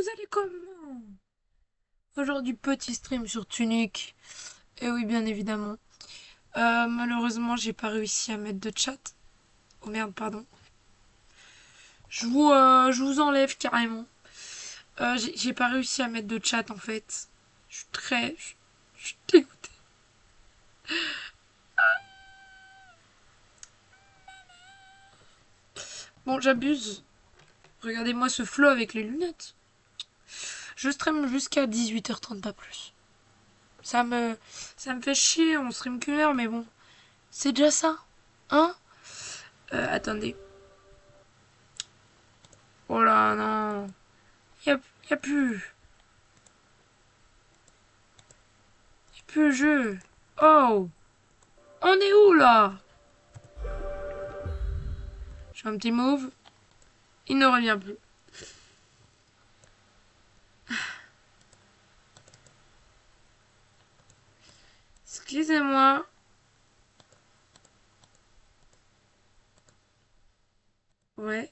vous allez comment? Aujourd'hui, petit stream sur Tunic. Et oui, bien évidemment. Malheureusement, j'ai pas réussi à mettre de chat. Oh merde, pardon. Je vous enlève carrément. J'ai pas réussi à mettre de chat en fait. Je suis très. Je suis dégoûtée. Bon, j'abuse. Regardez-moi ce flow avec les lunettes. Je stream jusqu'à 18h30, pas plus. Ça me, ça me fait chier, on stream qu'une heure, mais bon. C'est déjà ça. Hein? Attendez. Oh là, non. Y a plus. Y a plus le jeu. Oh. On est où là? Je fais un petit move. Il ne revient plus. Excusez-moi. Ouais.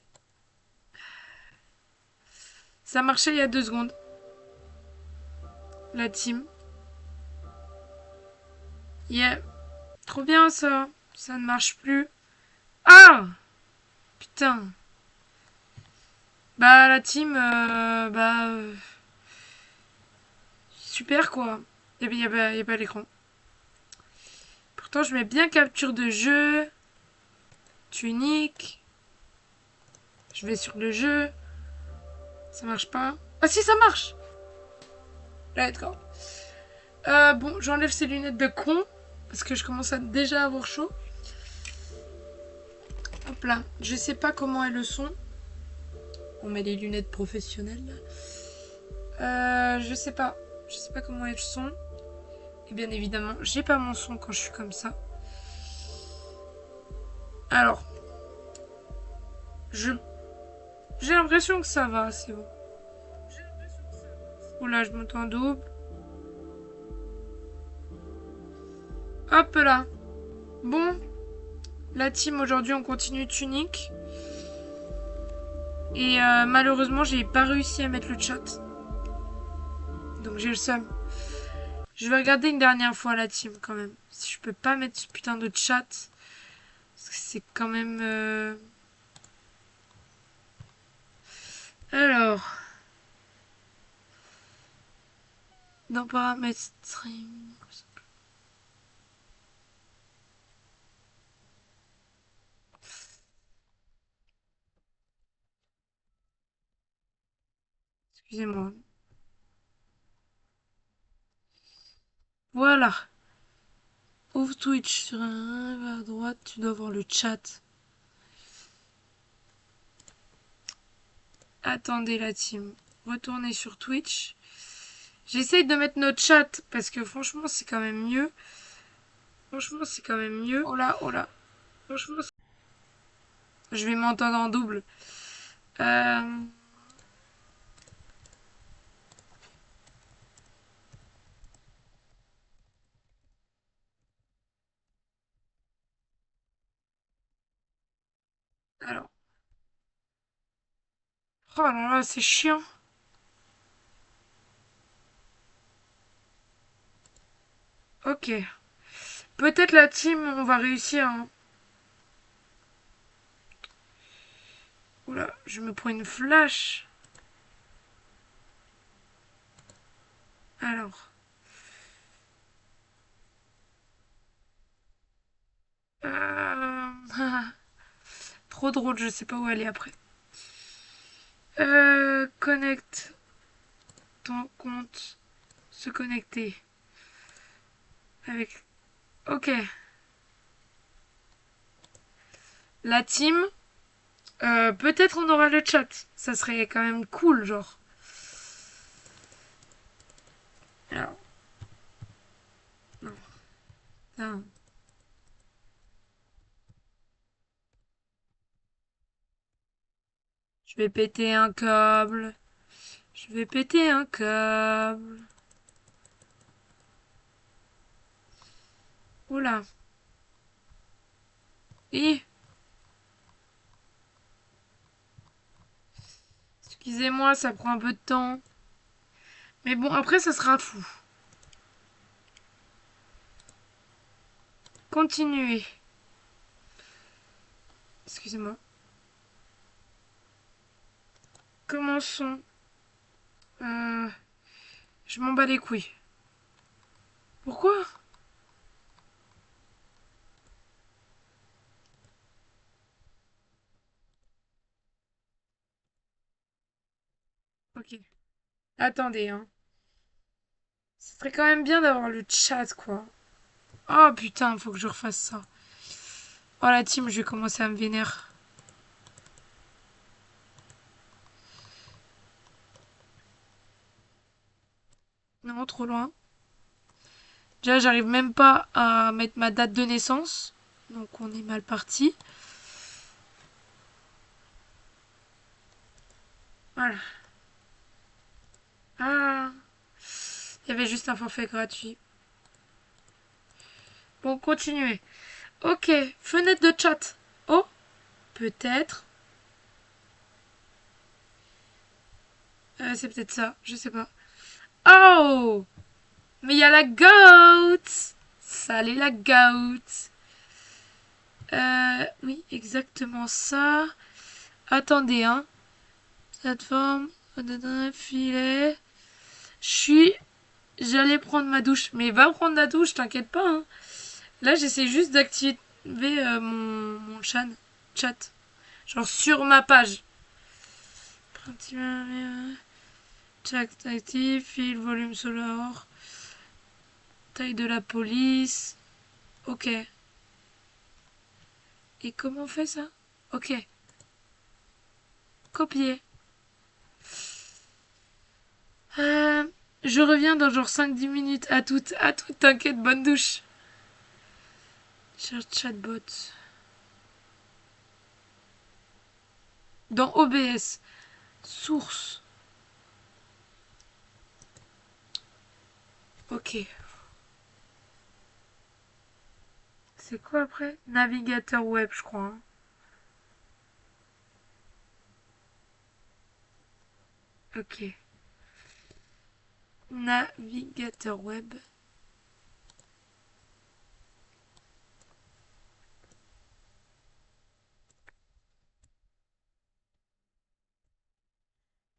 Ça marchait il y a 2 secondes. La team. Yeah. Trop bien ça. Ça ne marche plus. Ah. Putain. Bah la team. Super quoi. Y a pas l'écran. Pourtant je mets bien capture de jeu. Tunique. Je vais sur le jeu. Ça marche pas. Ah si ça marche. Let's go. Bon, j'enlève ces lunettes de con. Parce que je commence à déjà avoir chaud. Hop là. Je sais pas comment est le son. On met les lunettes professionnelles. Je sais pas. Je sais pas comment est le son. Et bien évidemment, j'ai pas mon son quand je suis comme ça. Alors, je j'ai l'impression que ça va, c'est bon. Oula, je monte en double. Hop là. Bon, la team aujourd'hui, on continue tunique. Et malheureusement, j'ai pas réussi à mettre le chat. Donc j'ai le seum. Je vais regarder une dernière fois la team quand même. Si je peux pas mettre ce putain de chat. Parce que c'est quand même... Alors... Dans paramètres stream... Excusez-moi. Voilà. Ouvre Twitch sur un à droite, tu dois voir le chat. Attendez la team. Retournez sur Twitch. J'essaye de mettre notre chat parce que franchement c'est quand même mieux. Franchement c'est quand même mieux. Oh là, oh là. Franchement, je vais m'entendre en double. Euh... Alors. Oh là là, c'est chiant. Ok. Peut-être la team, on va réussir. Hein. Oula, je me prends une flash. Alors. Euh... Trop drôle, je sais pas où aller après. Connecte ton compte. Se connecter. Avec. Ok. La team. Peut-être on aura le chat. Ça serait quand même cool, genre. Alors. Non. Non. Je vais péter un câble. Je vais péter un câble. Oula. Et Excusez-moi, ça prend un peu de temps. Mais bon, après, ça sera fou. Continuez. Excusez-moi. Commençons. Euh, je m'en bats les couilles. Pourquoi? Ok. Attendez, hein. Ce serait quand même bien d'avoir le chat, quoi. Oh putain, faut que je refasse ça. Oh la team, je vais commencer à me vénérer. Non, trop loin. Déjà, j'arrive même pas à mettre ma date de naissance. Donc on est mal parti. Voilà. Ah, il y avait juste un forfait gratuit. Bon, continuez. Ok, fenêtre de chat. Oh, peut-être. C'est peut-être ça, je sais pas. Oh, mais il y a la goat. Salut la goat. Oui, exactement ça. Attendez, hein. Plateforme, filet. J'allais prendre ma douche. Mais va prendre la douche, t'inquiète pas, hein. Là, j'essaie juste d'activer mon chat. Genre sur ma page. Chat actif, fil, volume sonore, taille de la police. Ok. Et comment on fait ça? Ok. Copier. Euh, je reviens dans genre 5-10 minutes. À toutes, t'inquiète, bonne douche. Cherche chatbot. Dans OBS. Source. Ok. C'est quoi après? Navigateur web, je crois, hein. Ok. Navigateur web.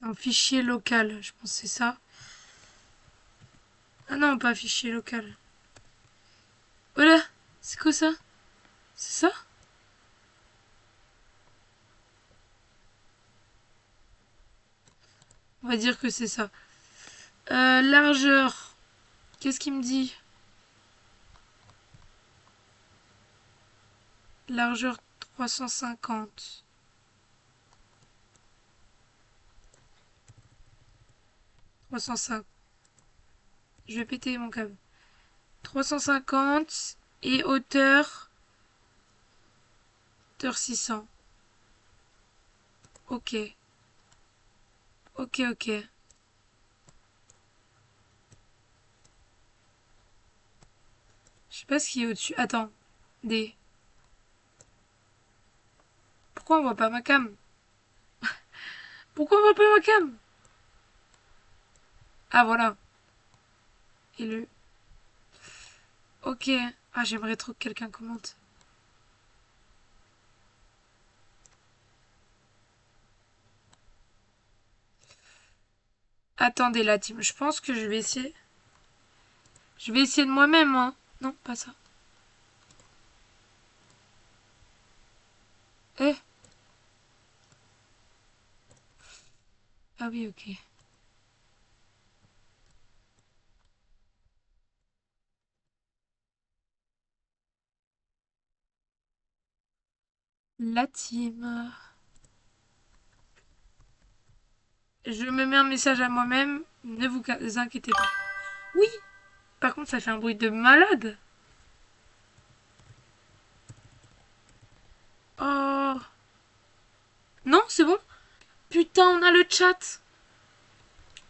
Un fichier local, je pense que c'est ça. Ah non, pas fichier local. Voilà. C'est quoi ça? C'est ça? On va dire que c'est ça. Largeur. Qu'est-ce qu'il me dit? Largeur 350. 305. Je vais péter mon câble. 350 et hauteur 600. Ok. Ok, ok. Je sais pas ce qu'il y a au-dessus. Attends. D. Pourquoi on voit pas ma cam? Pourquoi on voit pas ma cam? Ah, voilà. Et le... Ok. Ah, j'aimerais trop que quelqu'un commente. Attendez la team. Je pense que je vais essayer. Je vais essayer de moi-même, hein. Non, pas ça. Eh. Ah oui, ok. La team. Je me mets un message à moi-même. Ne vous inquiétez pas. Oui. Par contre, ça fait un bruit de malade. Oh. Non, c'est bon. Putain, on a le chat.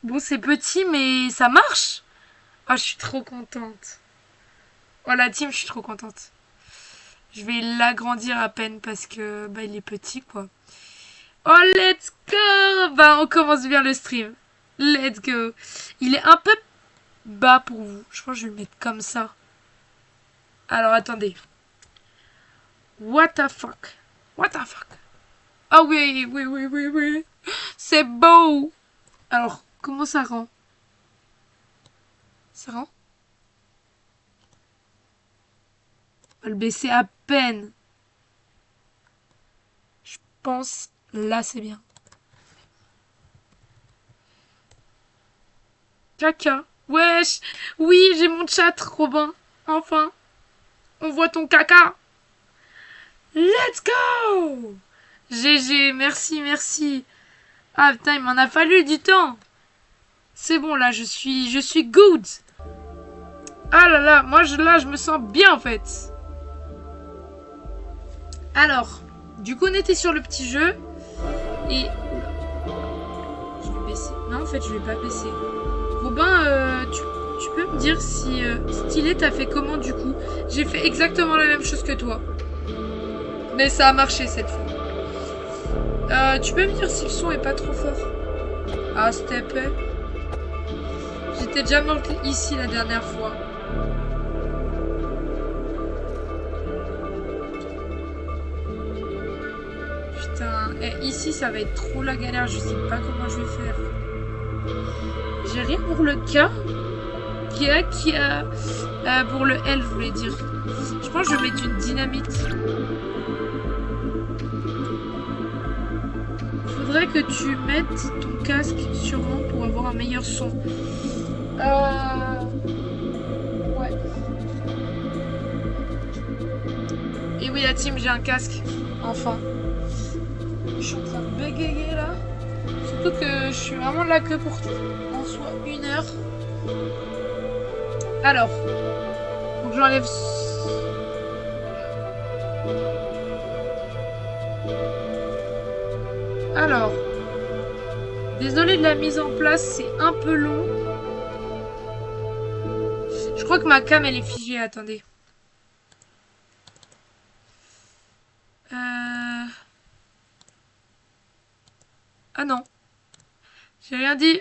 Bon, c'est petit, mais ça marche. Oh, je suis trop contente. Oh, la team, je suis trop contente. Je vais l'agrandir à peine parce que bah il est petit, quoi. Oh, let's go. bah on commence bien le stream. Let's go. Il est un peu bas pour vous. Je pense que je vais le mettre comme ça. Alors attendez. What the fuck? What the fuck? Ah oui, oui, oui, oui, oui. C'est beau. Alors, comment ça rend? Ça rend? On va le baisser à peine. Je pense, là c'est bien. Caca. Wesh. Oui, j'ai mon chat, Robin. Enfin. On voit ton caca. Let's go. GG, merci, merci. Ah putain, il m'en a fallu du temps. C'est bon, là, je suis good. Ah là là, moi, là, je me sens bien, en fait. Alors, du coup, on était sur le petit jeu. Et... Je vais baisser. Non, en fait, je vais pas baisser. Robin, tu peux me dire si Stylé t'as fait comment, du coup? J'ai fait exactement la même chose que toi. Mais ça a marché, cette fois. Tu peux me dire si le son est pas trop fort? Ah, s'il te plaît. J'étais déjà morte ici la dernière fois. Putain, ici ça va être trop la galère, je sais pas comment je vais faire. J'ai rien pour le K. Pour le L, je voulais dire. Je pense que je vais mettre une dynamite. Faudrait que tu mettes ton casque sûrement pour avoir un meilleur son. Ouais. Et oui, la team, j'ai un casque. Enfin. Je suis en train de bégayer là. Surtout que je suis vraiment là que pour en soit 1 heure. Alors. Donc j'enlève. Alors. Désolée de la mise en place, c'est un peu long. Je crois que ma cam elle est figée, attendez. Ah non. J'ai rien dit.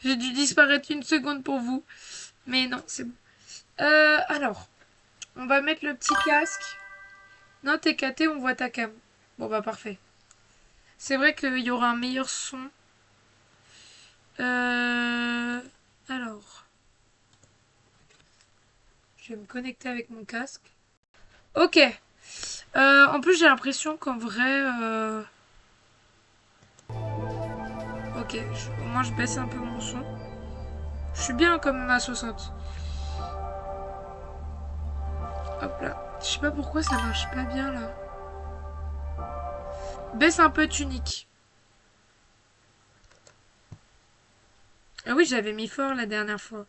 J'ai dû disparaître 1 seconde pour vous. Mais non, c'est bon. Alors. On va mettre le petit casque. Non, t'es caté, on voit ta cam. Bon bah parfait. C'est vrai qu'il y aura un meilleur son. Alors. Je vais me connecter avec mon casque. Ok. En plus, j'ai l'impression qu'en vrai... Ok, au moins je baisse un peu mon son. Je suis bien quand même à 60. Hop là. Je sais pas pourquoi ça marche pas bien là. Baisse un peu tunique. Ah oui, j'avais mis fort la dernière fois.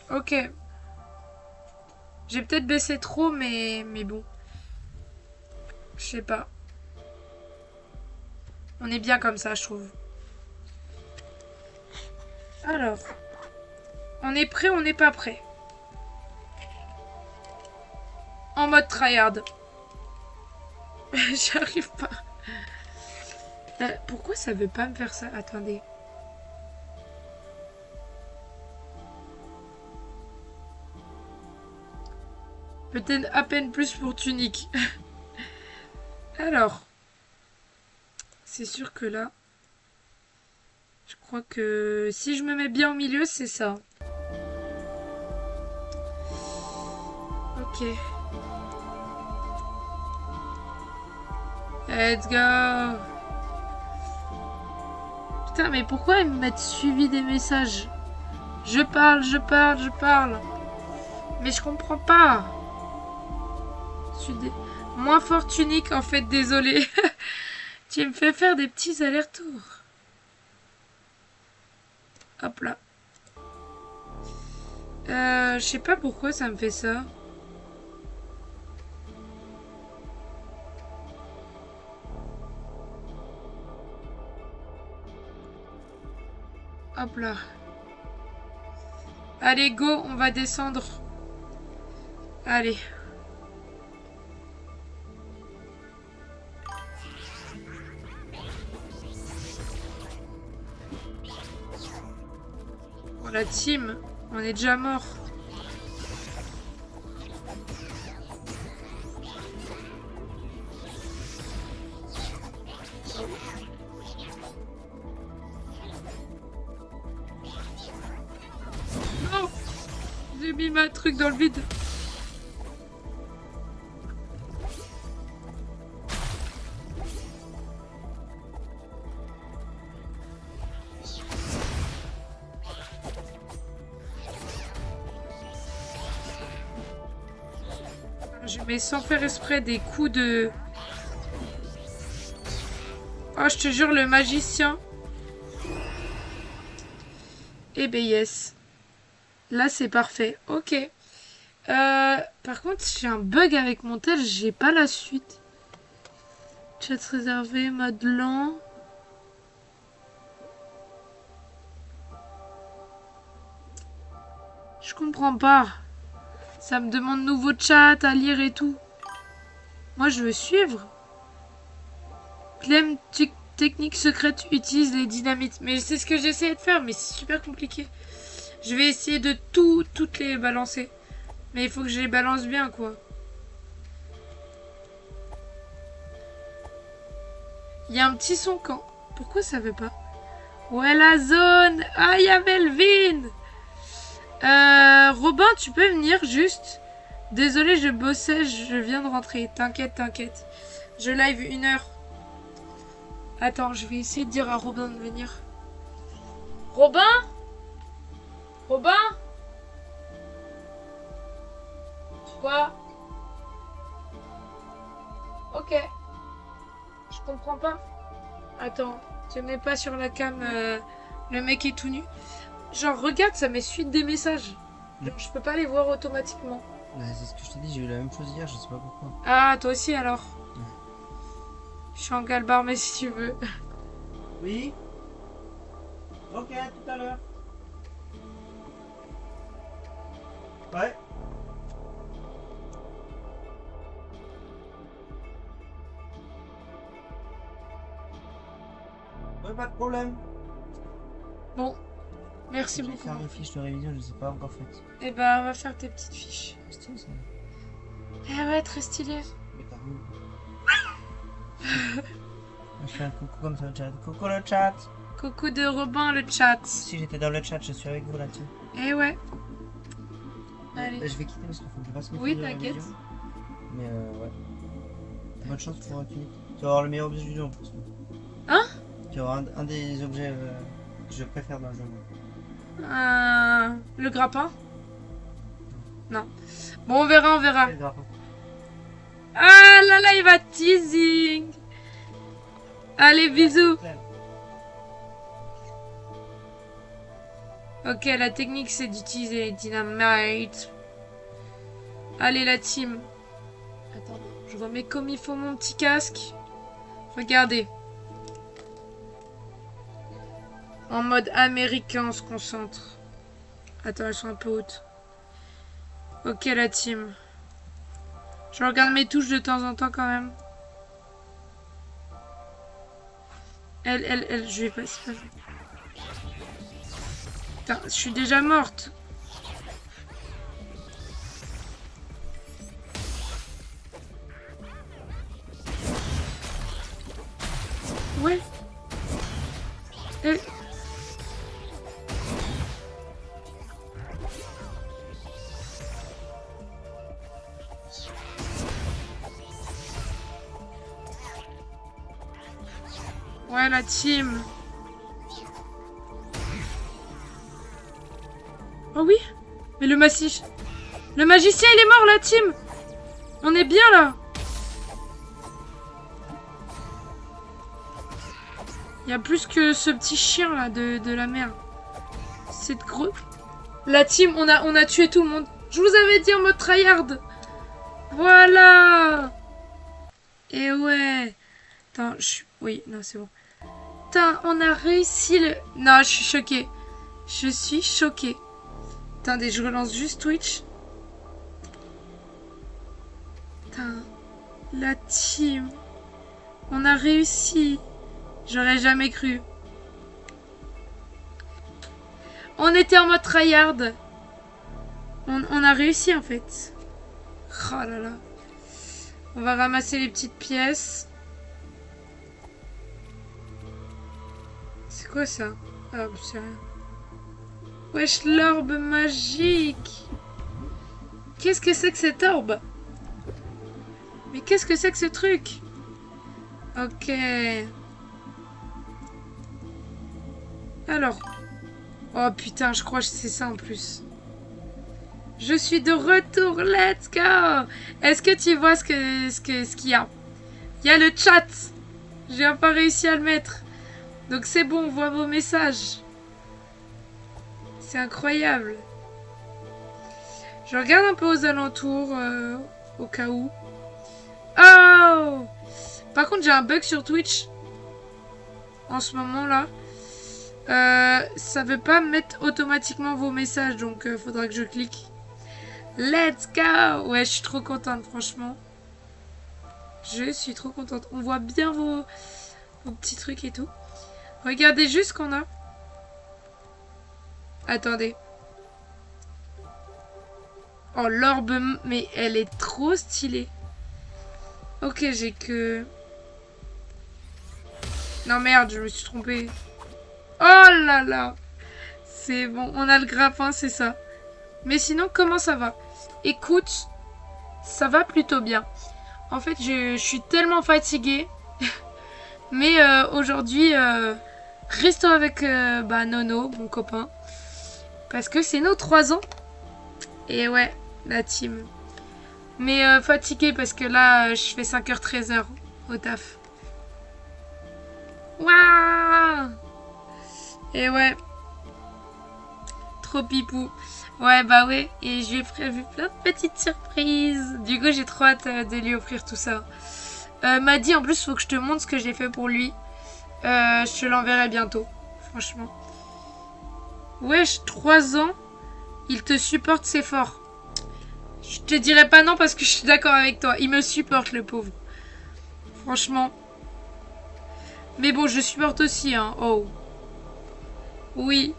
Ok. J'ai peut-être baissé trop, mais bon. Je sais pas. On est bien comme ça, je trouve. Alors. On est prêt, on n'est pas prêt. En mode tryhard. J'arrive pas. Pourquoi ça veut pas me faire ça? Attendez. Peut-être à peine plus pour tunique. Alors. C'est sûr que là... Je crois que si je me mets bien au milieu, c'est ça. Ok. Let's go. Putain, mais pourquoi ils me mettent suivi des messages? Je parle, je parle, je parle. Mais je comprends pas. Moins fort tunique, en fait, désolé. Tu me fais faire des petits allers-retours. Hop là. Je sais pas pourquoi ça me fait ça. Hop là. Allez, go, on va descendre. Allez. la team, on est déjà mort. Non! J'ai mis ma truc dans le vide. Je mets sans faire exprès des coups de... Oh, je te jure, le magicien. Eh ben yes. Là, c'est parfait. Ok. Par contre, j'ai un bug avec mon tel. J'ai pas la suite. Chat réservé, mode lent. Je comprends pas. Ça me demande nouveau chat à lire et tout. Moi, je veux suivre. Clem, technique secrète, utilise les dynamites. Mais c'est ce que j'essayais de faire, mais c'est super compliqué. Je vais essayer de toutes les balancer. Mais il faut que je les balance bien, quoi. Il y a un petit son quand. Pourquoi ça veut pas? Ouais, la zone. Ah, il y a Melvin. Robin, tu peux venir juste. Désolé, je bossais, je viens de rentrer. T'inquiète, t'inquiète. Je live 1 heure. Attends, je vais essayer de dire à Robin de venir. Robin? Robin? Quoi? Ok. Je comprends pas. Attends, tu mets pas sur la cam le mec est tout nu. Genre, regarde, ça met suite des messages. Genre, je peux pas les voir automatiquement. Ouais, c'est ce que je t'ai dit, j'ai eu la même chose hier, je sais pas pourquoi. Ah, toi aussi alors? Ouais. Je suis en galbar, mais si tu veux. Oui. Ok, tout à l'heure. Ouais. Ouais, pas de problème. Bon, merci Je vais beaucoup. faire mes fiches de révision, je les ai pas encore faites. Et bah, on va faire tes petites fiches. C'est stylé ça. Eh ouais, très stylé. Mais t'as vu. Je fais un coucou comme ça au chat. Coucou le chat. Coucou de Robin, le chat. Si j'étais dans le chat, je suis avec vous là-dessus. Eh ouais. Allez. Là, je vais quitter parce qu'il faut que je fasse mes Oui, fiches de t'inquiète. révision. Mais ouais. Bonne chance pour tu vas avoir le meilleur objet du jeu en plus. Hein? Tu auras un des objets que je préfère dans le jeu. Le grappin? Non. Bon, on verra, on verra. Quel grappin? Ah là là, il va teasing. Allez, bisous. Ok, la technique, c'est d'utiliser les dynamites. Allez, la team. Attends, je remets comme il faut mon petit casque. Regardez. En mode américain, on se concentre. Attends, elles sont un peu hautes. Ok, la team. Je regarde mes touches de temps en temps quand même. Elle, je vais pas... c'est pas... Putain, je suis déjà morte. Ouais. Elle... Ouais, la team. Oh oui. Mais le massif... Le magicien, il est mort, la team. On est bien, là. Il y a plus que ce petit chien, là, de la mer. C'est gros... La team, on a tué tout le monde. Je vous avais dit en mode tryhard. Voilà. Et ouais. Attends, je suis... Oui, non, c'est bon. Putain, on a réussi le... Non, je suis choquée. Je suis choquée. Attendez, je relance juste Twitch. Putain, la team. On a réussi. J'aurais jamais cru. On était en mode tryhard. On a réussi en fait. Oh là là. On va ramasser les petites pièces. C'est quoi ça? Ah, c'est rien. Wesh, l'orbe magique. Qu'est-ce que c'est que cet orbe? Mais qu'est-ce que c'est que ce truc? Ok. Alors. Oh putain, je crois que c'est ça en plus. Je suis de retour, let's go! Est-ce que tu vois ce qu'il y a? Il y a le chat. J'ai pas réussi à le mettre. Donc c'est bon, on voit vos messages. C'est incroyable. Je regarde un peu aux alentours, au cas où. Oh! Par contre, j'ai un bug sur Twitch. En ce moment-là. Ça veut pas mettre automatiquement vos messages. Donc, faudra que je clique. Let's go! Ouais, je suis trop contente, franchement. Je suis trop contente. On voit bien vos petits trucs et tout. Regardez juste ce qu'on a. Attendez. Oh, l'orbe, mais elle est trop stylée. Ok, j'ai que... Non, merde, je me suis trompée. Oh là là. C'est bon, on a le grappin, c'est ça. Mais sinon, comment ça va? Écoute, ça va plutôt bien. En fait, je suis tellement fatiguée. Mais aujourd'hui, restons avec Nono, mon copain. Parce que c'est nos 3 ans. Et ouais, la team. Mais fatiguée parce que là, je fais 5h, 13h au taf. Waouh! Et ouais. Trop pipou. Ouais, bah ouais. Et je lui ai prévu plein de petites surprises. Du coup, j'ai trop hâte de lui offrir tout ça. M'a dit en plus, faut que je te montre ce que j'ai fait pour lui. Je te l'enverrai bientôt. Franchement. Wesh, 3 ans. Il te supporte, c'est fort. Je te dirais pas non parce que je suis d'accord avec toi. Il me supporte, le pauvre. Franchement. Mais bon, je supporte aussi, hein. Oh. Oui.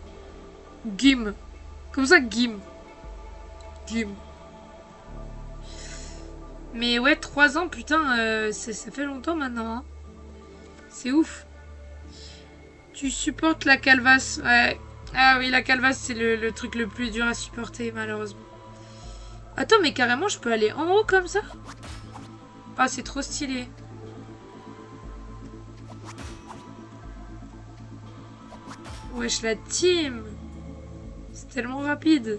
Gim. Comme ça, Gim. Gim. Mais ouais, 3 ans, putain, ça fait longtemps maintenant. Hein. C'est ouf. Tu supportes la calvasse. Ouais. Ah oui, la calvasse, c'est le truc le plus dur à supporter, malheureusement. Attends, mais carrément, je peux aller en haut comme ça? Ah, c'est trop stylé. Wesh, la team. C'est tellement rapide.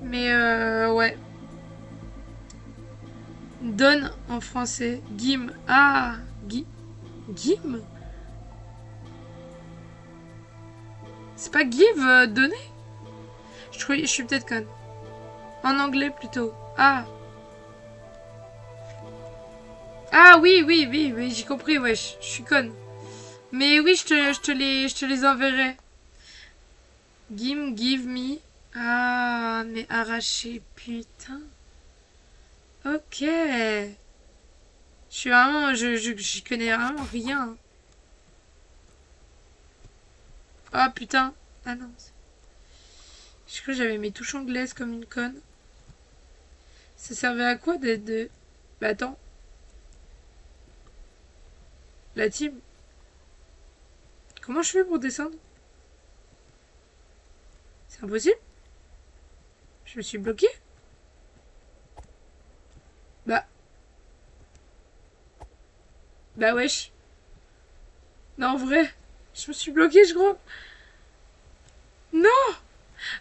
Mais ouais. Donne en français. Gim. Ah. Gim. C'est pas give, donner? Je suis peut-être conne. En anglais plutôt. Ah. Ah oui, j'ai compris, wesh. Je suis conne. Mais oui, je te les enverrai. Give me. Ah, mais arraché, putain. Ok. Je suis vraiment... J'y connais vraiment rien. Ah, putain. Ah non. Je crois que j'avais mes touches anglaises comme une conne. Ça servait à quoi d'être de... Bah attends. La team. Comment je fais pour descendre? C'est impossible? Je me suis bloquée? Bah wesh. Non, en vrai. Je me suis bloquée, je crois. Non!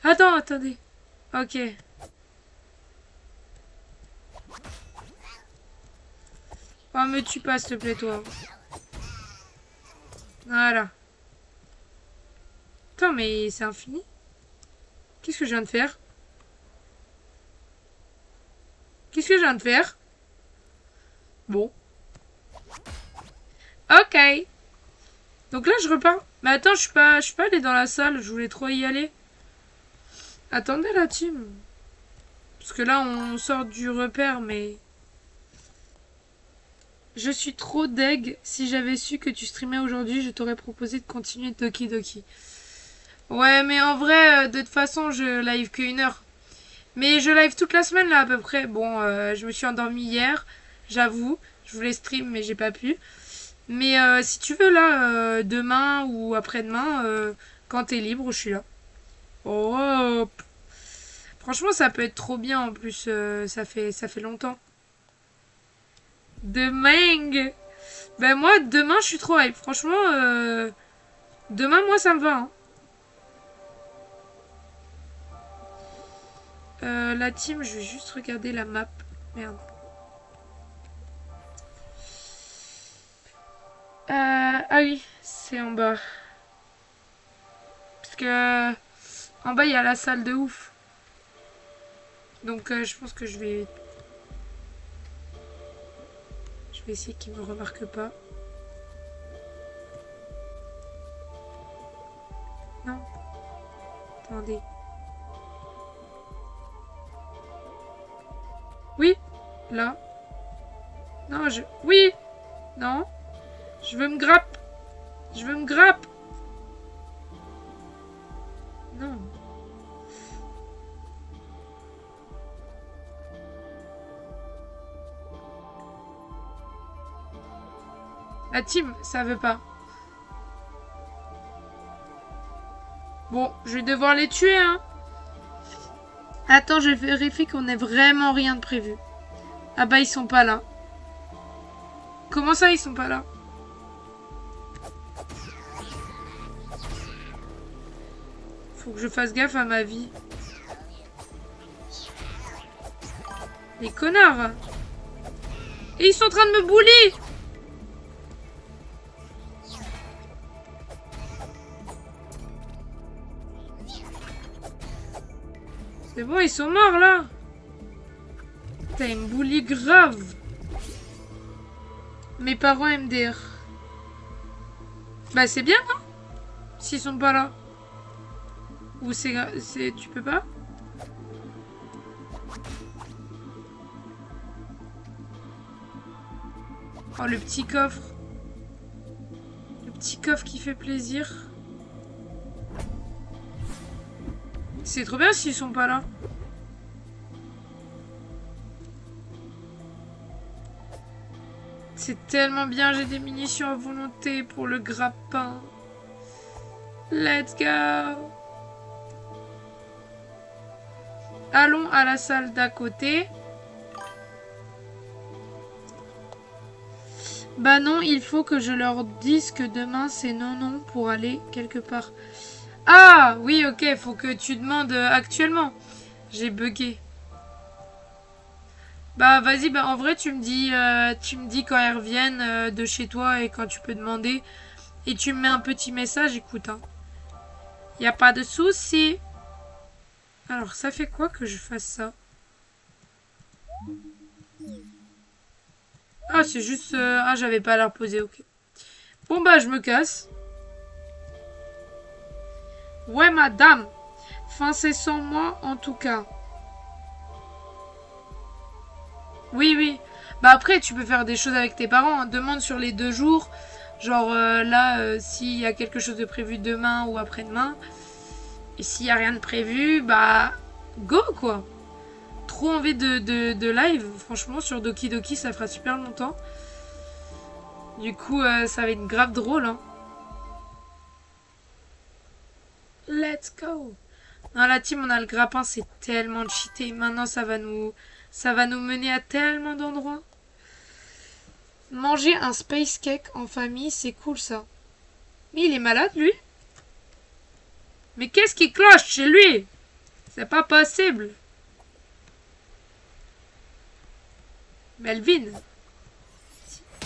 Attends, attendez. Ok. Oh, me tue pas, s'il te plaît, toi. Voilà. Attends, mais c'est infini? Qu'est-ce que je viens de faire? Qu'est-ce que je viens de faire? Bon. Ok. Donc là, je repars. Mais attends, je suis pas allée dans la salle. Je voulais trop y aller. Attendez, la team. Parce que là, on sort du repère, mais... Je suis trop deg. Si j'avais su que tu streamais aujourd'hui, je t'aurais proposé de continuer Doki Doki. Ouais, mais en vrai, de toute façon, je live que 1 heure. Mais je live toute la semaine là à peu près. Bon, je me suis endormie hier, j'avoue. Je voulais stream, mais j'ai pas pu. Mais si tu veux là, demain ou après-demain, quand t'es libre, je suis là. Oh, franchement, ça peut être trop bien en plus. Ça fait longtemps. Demain. Ben moi, demain, je suis trop hype. Franchement, demain, moi, ça me va. Hein. La team, je vais juste regarder la map. Merde. Ah oui, c'est en bas. Parce que en bas, il y a la salle de ouf. Donc, je pense que je vais essayer qu'il me remarque pas. Non. Attendez. Oui. Là. Non, je... Oui. Non. Je veux me grappe. Je veux me grappe. Non. La team, ça veut pas. Bon, je vais devoir les tuer, hein. Attends, je vérifie qu'on ait vraiment rien de prévu. Ah bah, ils sont pas là. Comment ça, ils sont pas là? Faut que je fasse gaffe à ma vie. Les connards! Et ils sont en train de me bully! C'est bon, ils sont morts là! Putain, ils me bully grave! Mes parents MDR. Bah, c'est bien, hein? S'ils sont pas là. Ou c'est. Tu peux pas? Oh, le petit coffre. Le petit coffre qui fait plaisir. C'est trop bien s'ils sont pas là. C'est tellement bien, j'ai des munitions à volonté pour le grappin. Let's go! Allons à la salle d'à côté. Bah non, il faut que je leur dise que demain c'est non pour aller quelque part. Ah oui, ok, faut que tu demandes actuellement. J'ai bugué. Bah vas-y, bah en vrai tu me dis quand elles reviennent de chez toi et quand tu peux demander. Et tu me mets un petit message, écoute. Hein. Y a pas de souci. Alors ça fait quoi que je fasse ça? Ah c'est juste... Ah j'avais pas à la reposer, ok. Bon bah je me casse. Ouais madame. Fin c'est sans moi en tout cas. Oui oui. Bah après tu peux faire des choses avec tes parents. Hein. Demande sur les 2 jours. Genre là s'il y a quelque chose de prévu demain ou après-demain. Et s'il y a rien de prévu, bah go quoi. Trop envie de live. Franchement sur Doki Doki ça fera super longtemps. Du coup ça va être grave drôle. Hein. Let's go. Dans la team, on a le grappin, c'est tellement cheaté. Maintenant, ça va nous mener à tellement d'endroits. Manger un space cake en famille, c'est cool ça. Mais il est malade, lui? Mais qu'est-ce qui cloche chez lui? C'est pas possible. Melvin.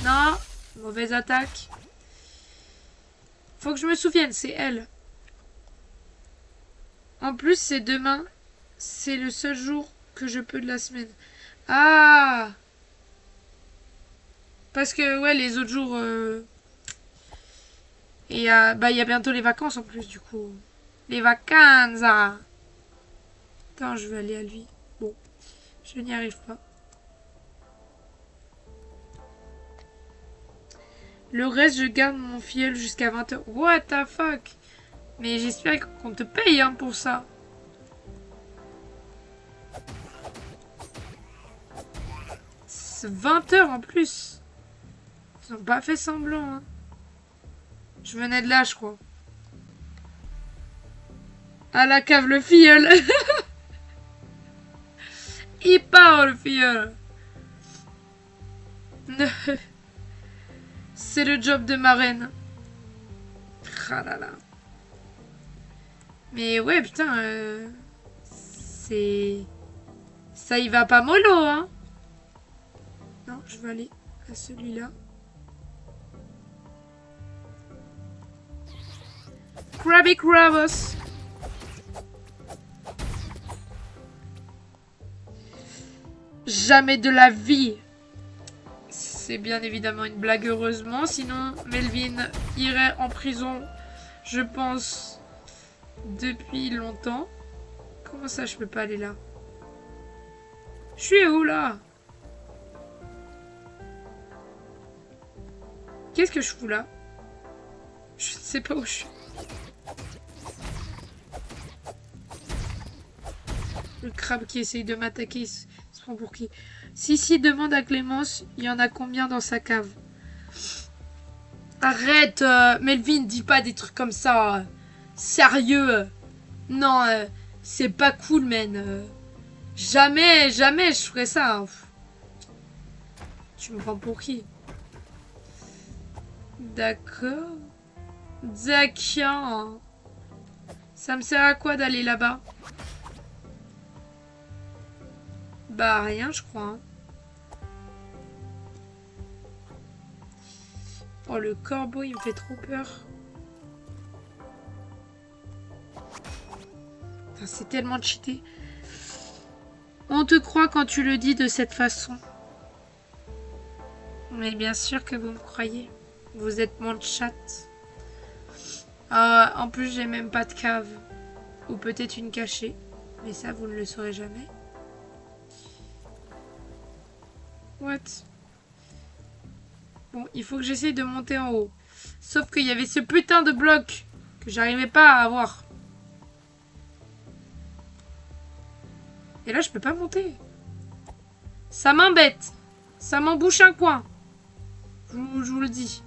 Non, mauvaise attaque. Faut que je me souvienne, c'est elle. En plus, c'est demain. C'est le seul jour que je peux de la semaine. Ah! Parce que, ouais, les autres jours... Et bah, il y a bientôt les vacances en plus, du coup. Les vacances! Ah. Attends, je vais aller à lui. Bon, je n'y arrive pas. Le reste, je garde mon filleul jusqu'à 20h. What the fuck? Mais j'espère qu'on te paye hein, pour ça. C'est 20 heures en plus. Ils ont pas fait semblant. Hein. Je venais de là, je crois. À la cave, le filleul. Il part, le filleul. C'est le job de marraine. Ah là là. Mais ouais, putain, c'est... Ça y va pas mollo, hein. Non, je vais aller à celui-là. Krabby Krabos. Jamais de la vie. C'est bien évidemment une blague, heureusement. Sinon, Melvin irait en prison, je pense, depuis longtemps. Comment ça, je peux pas aller là? Je suis où, là? Qu'est-ce que je fous, là? Je ne sais pas où je suis. Le crabe qui essaye de m'attaquer, il se prend pour qui? Si, demande à Clémence, il y en a combien dans sa cave? Arrête, Melvin, dis pas des trucs comme ça. Sérieux. Non, c'est pas cool, man. Jamais je ferais ça. Tu me prends pour qui? D'accord. D'accord. Ça me sert à quoi d'aller là-bas? Bah, rien, je crois. Hein. Oh, le corbeau, il me fait trop peur. C'est tellement cheaté. On te croit quand tu le dis de cette façon. Mais bien sûr que vous me croyez. Vous êtes mon chat. En plus, j'ai même pas de cave. Ou peut-être une cachée. Mais ça, vous ne le saurez jamais. What? Bon, il faut que j'essaye de monter en haut. Sauf qu'il y avait ce putain de bloc que j'arrivais pas à avoir. Et là, je peux pas monter. Ça m'embête. Ça m'embouche un coin. Je vous le dis.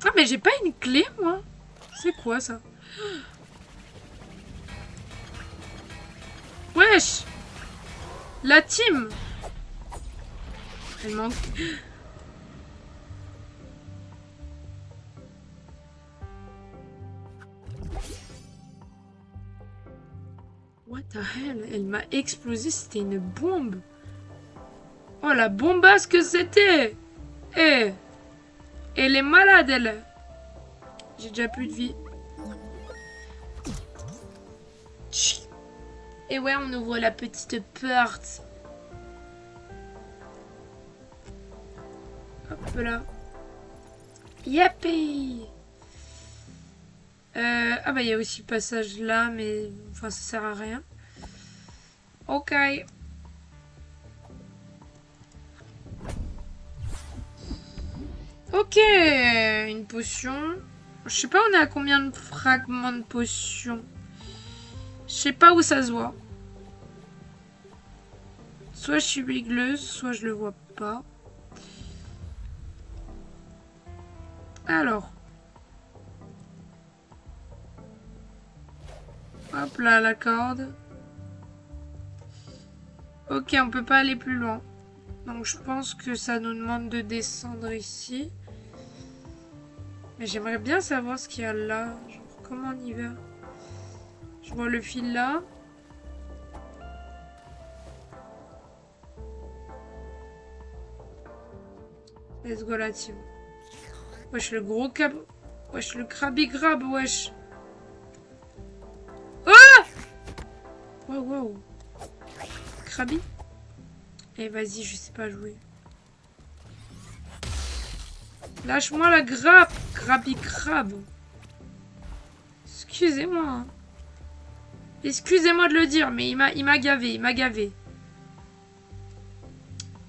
Ah, mais j'ai pas une clé, moi. C'est quoi, ça? Wesh. La team. Elle manque. What the hell? Elle m'a explosé, c'était une bombe. Oh, la bombasse que c'était. Eh. Elle est malade, elle. J'ai déjà plus de vie. Et ouais, on ouvre la petite porte. Hop là. Yappy. Ah bah il y a aussi le passage là, mais enfin ça sert à rien. Ok. Ok, une potion. Je sais pas on est à combien de fragments de potion. Je sais pas où ça se voit. Soit je suis bigleuse, soit je le vois pas. Alors. Hop là, la corde. Ok, on peut pas aller plus loin. Donc je pense que ça nous demande de descendre ici. Mais j'aimerais bien savoir ce qu'il y a là. Genre, comment on y va? Je vois le fil là. Let's go la team. Wesh, le gros cab... Wesh, le Krabby Krab, wesh. Ah! Wow, wow. Krabby? Eh, vas-y, je sais pas jouer. Lâche-moi la grappe, Krabby Krab. Excusez-moi. Excusez-moi de le dire, mais il m'a gavé, il m'a gavé.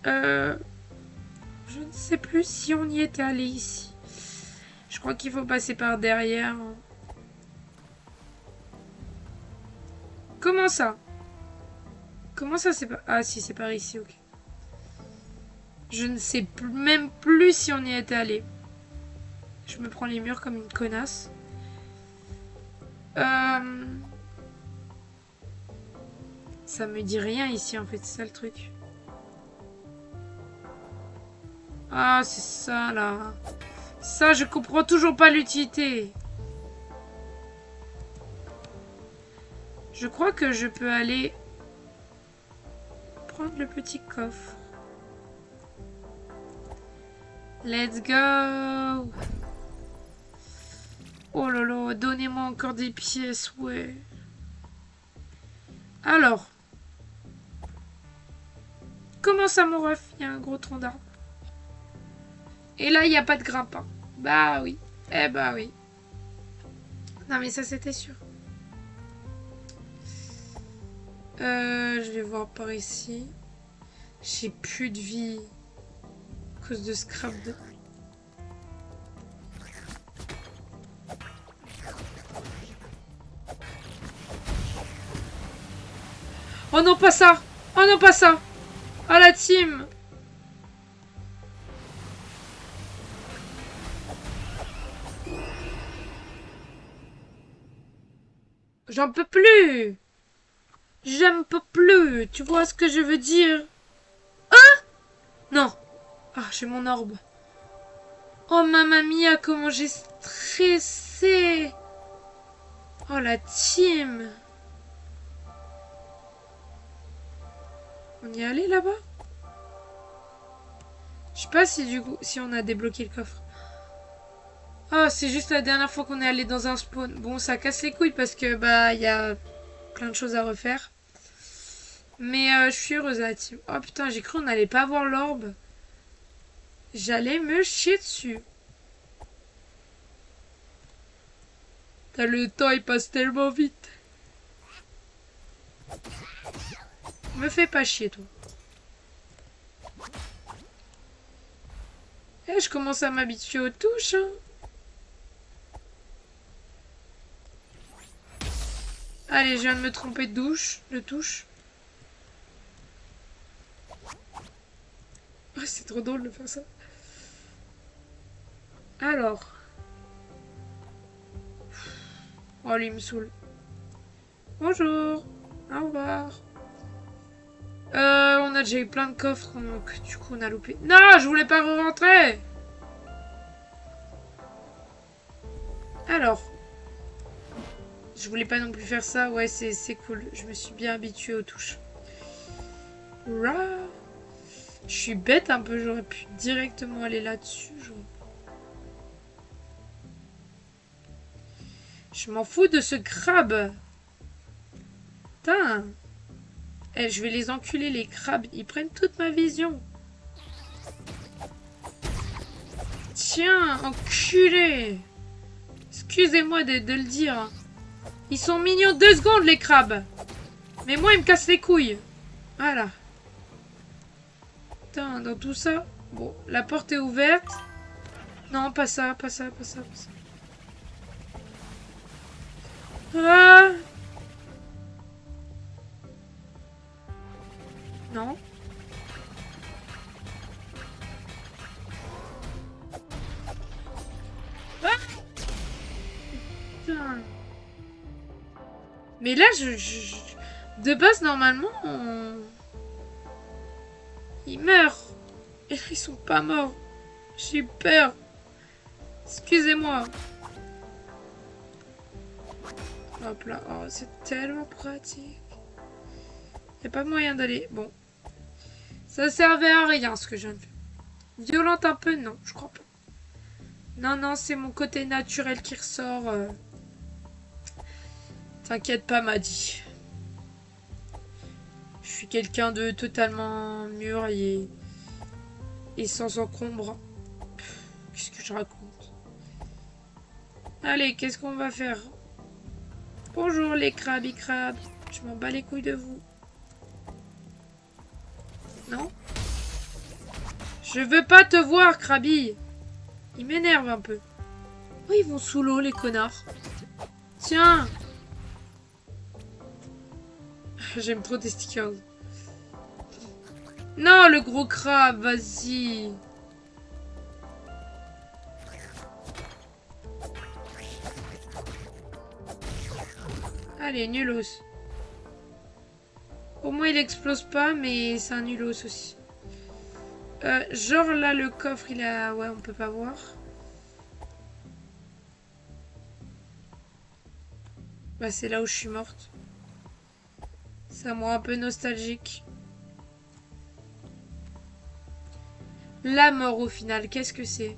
Je ne sais plus si on y était allé ici. Je crois qu'il faut passer par derrière. Comment ça? Comment ça c'est pas... Ah si, c'est par ici, ok. Je ne sais même plus si on y était allé. Je me prends les murs comme une connasse. Ça me dit rien ici en fait, c'est ça le truc. Ah, c'est ça là. Ça, je comprends toujours pas l'utilité. Je crois que je peux aller prendre le petit coffre. Let's go. Oh là là, donnez-moi encore des pièces, ouais. Alors. Comment ça, mon ref? Il y a un gros tronc d'arbre. Et là, il n'y a pas de grimpant. Bah oui. Eh bah oui. Non, mais ça, c'était sûr. Je vais voir par ici. J'ai plus de vie. À cause de scrap de... Oh non, pas ça! Oh non, pas ça! Oh la team! J'en peux plus! J'en peux plus! Tu vois ce que je veux dire? Hein? Non! Ah, j'ai mon orbe. Oh, mamma mia, comment j'ai stressé! Oh, la team! On y est allé là-bas? Je sais pas si du coup, si on a débloqué le coffre. Ah, c'est juste la dernière fois qu'on est allé dans un spawn. Bon, ça casse les couilles parce que, bah, il y a plein de choses à refaire. Mais je suis heureuse, la team. Oh putain, j'ai cru qu'on n'allait pas avoir l'orbe. J'allais me chier dessus. Le temps, il passe tellement vite. Me fais pas chier, toi. Eh, je commence à m'habituer aux touches, hein. Allez, je viens de me tromper de touche. Oh, c'est trop drôle de faire ça. Alors. Oh, lui, il me saoule. Bonjour. Au revoir. On a déjà eu plein de coffres, donc du coup, on a loupé. Non, je voulais pas re-rentrer. Alors. Je voulais pas non plus faire ça. Ouais, c'est cool. Je me suis bien habituée aux touches. Je suis bête un peu. J'aurais pu directement aller là-dessus. Je m'en fous de ce crabe. Putain. Eh, je vais les enculer, les crabes. Ils prennent toute ma vision. Tiens, enculé. Excusez-moi de le dire. Ils sont mignons 2 secondes, les crabes. Mais moi, ils me cassent les couilles. Voilà. Putain, dans tout ça... Bon, la porte est ouverte. Non, pas ça, pas ça, pas ça, pas ça. Ah! Non. Ah! Putain. Mais là, de base, normalement, ils meurent. Et là, ils sont pas morts. J'ai peur. Excusez-moi. Hop là. Oh, c'est tellement pratique. Y a pas moyen d'aller... Bon. Ça servait à rien, ce que je viens de faire. Violente un peu? Non, je crois pas. Non, non, c'est mon côté naturel qui ressort. T'inquiète pas, Maddy. Je suis quelqu'un de totalement mûr et sans encombre. Qu'est-ce que je raconte? Allez, qu'est-ce qu'on va faire? Bonjour les crabes. Je m'en bats les couilles de vous. Non? Je veux pas te voir, Krabi. Il m'énerve un peu. Oh, ils vont sous l'eau, les connards. Tiens. J'aime trop tes stickers. Non, le gros crabe, vas-y. Allez, nulos. Au moins, il explose pas, mais c'est un nulos aussi. Genre là, le coffre, il a... Ouais, on peut pas voir. Bah, c'est là où je suis morte. Ça me rend un peu nostalgique. La mort, au final, qu'est-ce que c'est?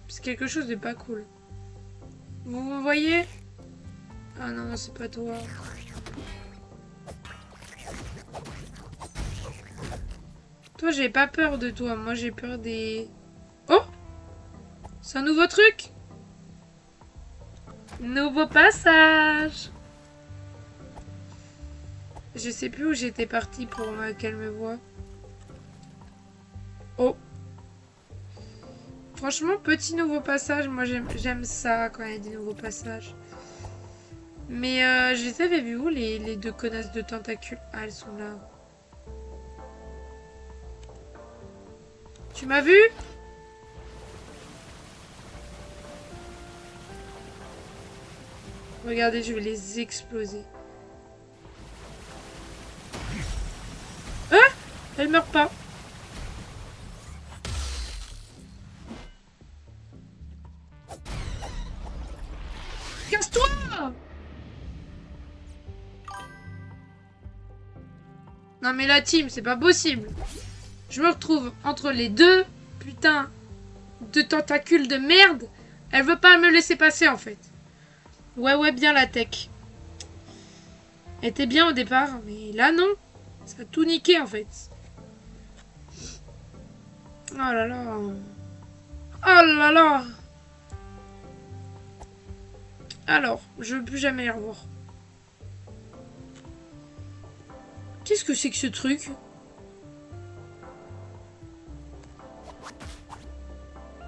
C'est quelque chose de pas cool. Vous me voyez? Ah non, c'est pas toi. Toi, j'ai pas peur de toi. Moi, j'ai peur des... Oh! C'est un nouveau truc! Nouveau passage! Je sais plus où j'étais partie pour qu'elle me voie. Oh! Franchement, petit nouveau passage. Moi, j'aime ça quand il y a des nouveaux passages. Mais je les avais vus où, les deux connasses de tentacules? Ah, elles sont là. Tu m'as vu? Regardez, je vais les exploser. Hein? Elle meurt pas. Casse-toi! Non mais la team, c'est pas possible. Je me retrouve entre les deux putains de tentacules de merde. Elle veut pas me laisser passer en fait. Ouais, bien la tech. Elle était bien au départ, mais là non. Ça a tout niqué en fait. Oh là là. Oh là là. Alors, je veux plus jamais les revoir. Qu'est-ce que c'est que ce truc?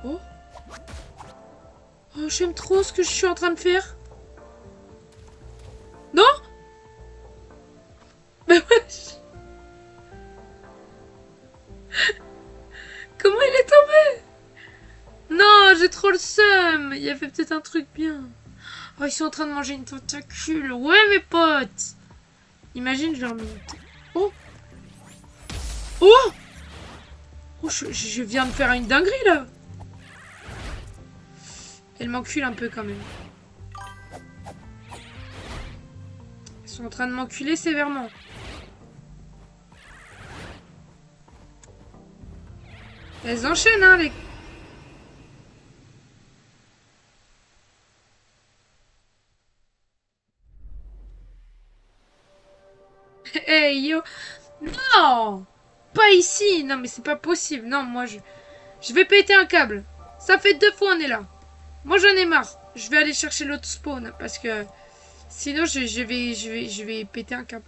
Oh. Oh, j'aime trop ce que je suis en train de faire. Non? Mais wesh. Comment il est tombé? Non, j'ai trop le seum. Il y avait peut-être un truc bien. Oh, ils sont en train de manger une tentacule. Ouais, mes potes. Imagine, je leur mets une... Oh. Oh. Oh, je viens de faire une dinguerie, là. Elle m'encule un peu, quand même. Ils sont en train de m'enculer sévèrement. Elles enchaînent, hein, les... Hey, yo. Non. Pas ici. Non, mais c'est pas possible. Non, moi, je vais péter un câble. Ça fait 2 fois on est là. Moi, j'en ai marre. Je vais aller chercher l'autre spawn, parce que... Sinon, je vais péter un câble.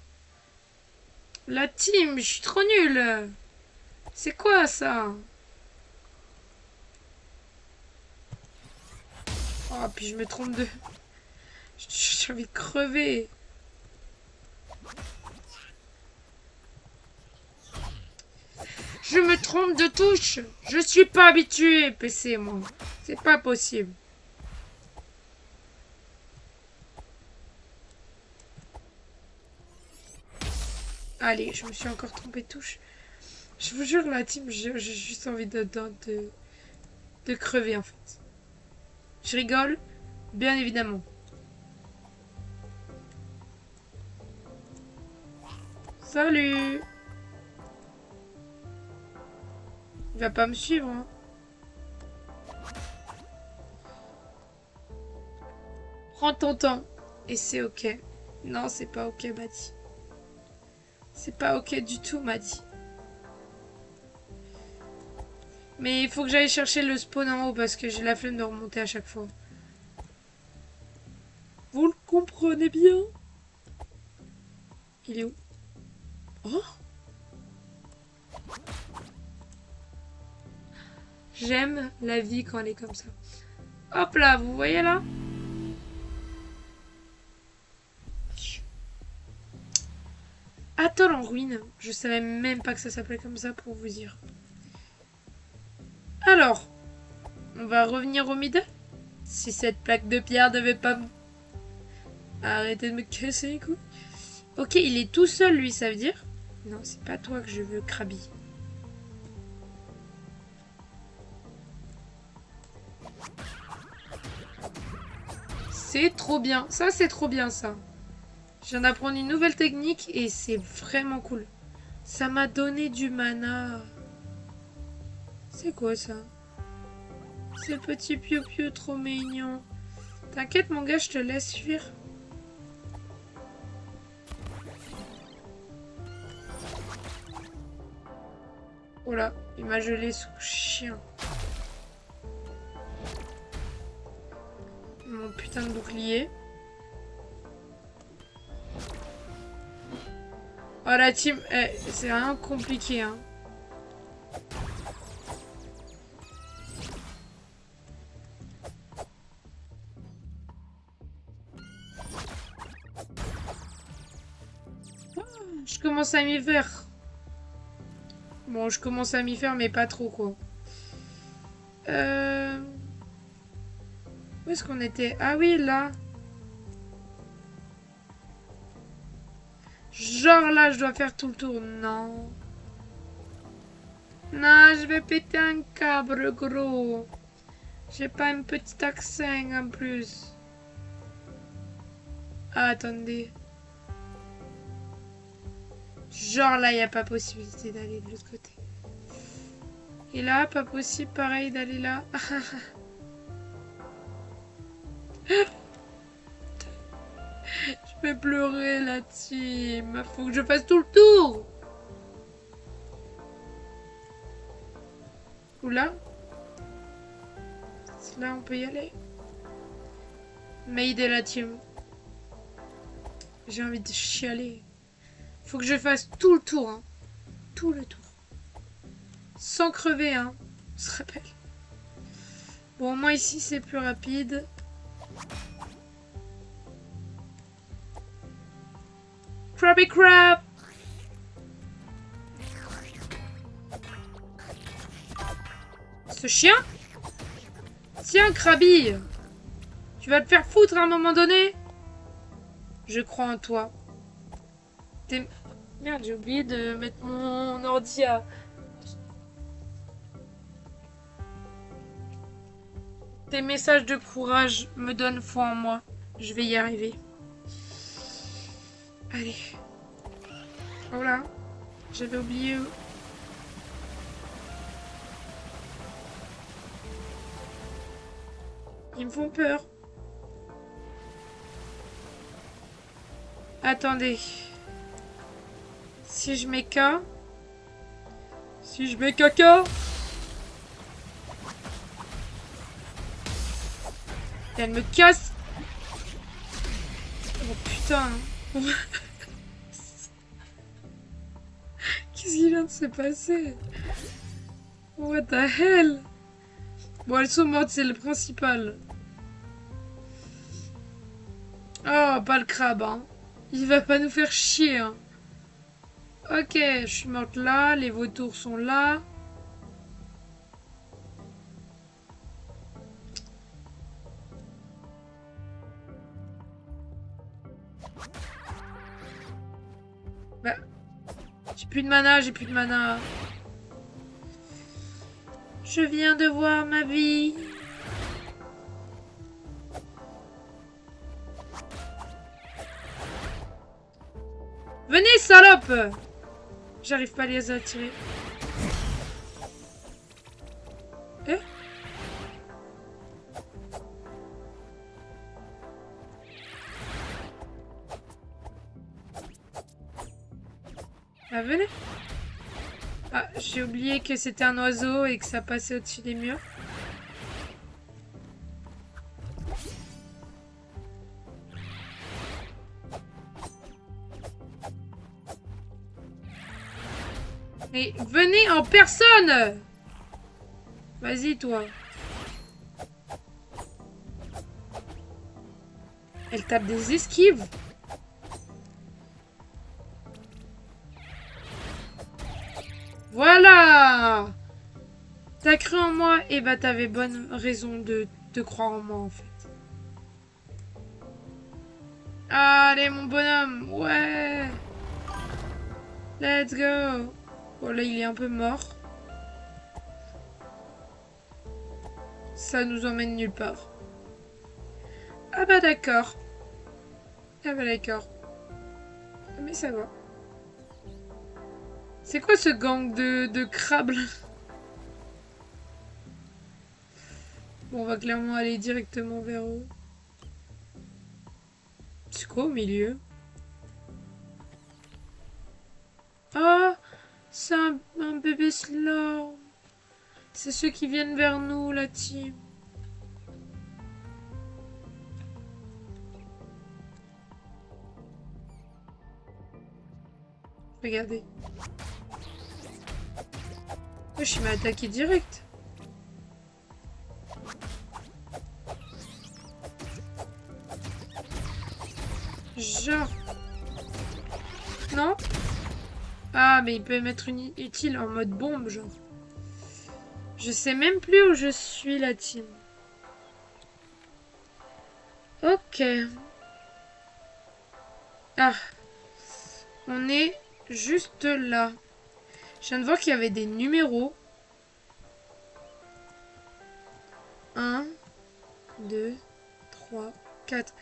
La team, je suis trop nulle. C'est quoi, ça? Oh, puis je me trompe de... J'ai envie de crever. Je me trompe de touche. Je suis pas habitué, PC, moi. C'est pas possible. Allez, je me suis encore trompé de touche. Je vous jure, la team, j'ai juste envie de crever, en fait. Je rigole, bien évidemment. Salut! Il va pas me suivre, hein. Prends ton temps. Et c'est ok. Non, c'est pas ok, Madi. C'est pas ok du tout, Madi. Mais il faut que j'aille chercher le spawn en haut parce que j'ai la flemme de remonter à chaque fois. Vous le comprenez bien? Il est où? Oh! J'aime la vie quand elle est comme ça. Hop là, vous voyez là? Atoll en ruine. Je savais même pas que ça s'appelait comme ça pour vous dire. Alors, on va revenir au middle. Si cette plaque de pierre devait pas arrêter de me casser les couilles. Ok, il est tout seul lui, ça veut dire? Non, c'est pas toi que je veux, Krabi. C'est trop bien. Ça, c'est trop bien, ça. Je viens d'apprendre une nouvelle technique et c'est vraiment cool. Ça m'a donné du mana. C'est quoi, ça? C'est petit piou-piou trop mignon. T'inquiète, mon gars, je te laisse fuir. Oh là, il m'a gelé sous chien. Mon putain de bouclier. Oh la team, c'est vraiment compliqué hein. Oh, je commence à m'y faire. Bon, je commence à m'y faire, mais pas trop quoi. Où est-ce qu'on était? Ah oui, là. Genre là, je dois faire tout le tour. Non. Non, je vais péter un câble, gros. J'ai pas une petite accent en plus. Ah, attendez. Genre là, il n'y a pas possibilité d'aller de l'autre côté. Et là, pas possible, pareil, d'aller là. Je vais pleurer, la team. Faut que je fasse tout le tour. Oula. Là, on peut y aller. Mayday, la team. J'ai envie de chialer. Faut que je fasse tout le tour. Hein. Tout le tour. Sans crever, hein. On se rappelle. Bon, au moins ici, c'est plus rapide. Krabby Crab! Ce chien? Tiens, Krabby! Tu vas te faire foutre à un moment donné? Je crois en toi. Merde, j'ai oublié de mettre mon ordi à... Tes messages de courage me donnent foi en moi. Je vais y arriver. Allez. Oh là. J'avais oublié. Ils me font peur. Attendez. Si je mets K. Si je mets caca. Elle me casse. Oh putain. Qu'est-ce qui vient de se passer? What the hell? Bon, elles sont mortes, c'est le principal. Oh, pas le crabe, hein. Il va pas nous faire chier, hein. Ok, je suis morte là, les vautours sont là. Bah, j'ai plus de mana, j'ai plus de mana. Je viens de voir ma vie. Venez, salope! J'arrive pas à les attirer. Eh? Ah, venez. Ah, j'ai oublié que c'était un oiseau et que ça passait au-dessus des murs. Mais venez en personne! Vas-y, toi. Elle tape des esquives. Voilà! T'as cru en moi? Et bah t'avais bonne raison de croire en moi en fait. Allez mon bonhomme, ouais! Let's go! Bon là il est un peu mort. Ça nous emmène nulle part. Ah bah d'accord. Ah bah d'accord. Mais ça va. C'est quoi ce gang de crabes là? Bon, on va clairement aller directement vers eux. C'est quoi au milieu? Ah, c'est un bébé slime. C'est ceux qui viennent vers nous, la team. Regardez. Oh, je m'ai attaqué direct. Genre. Non? Ah, mais il peut mettre une utile en mode bombe, genre. Je sais même plus où je suis, la team. Ok. Ah. On est juste là. Je viens de voir qu'il y avait des numéros. 1, 2, 3, 4.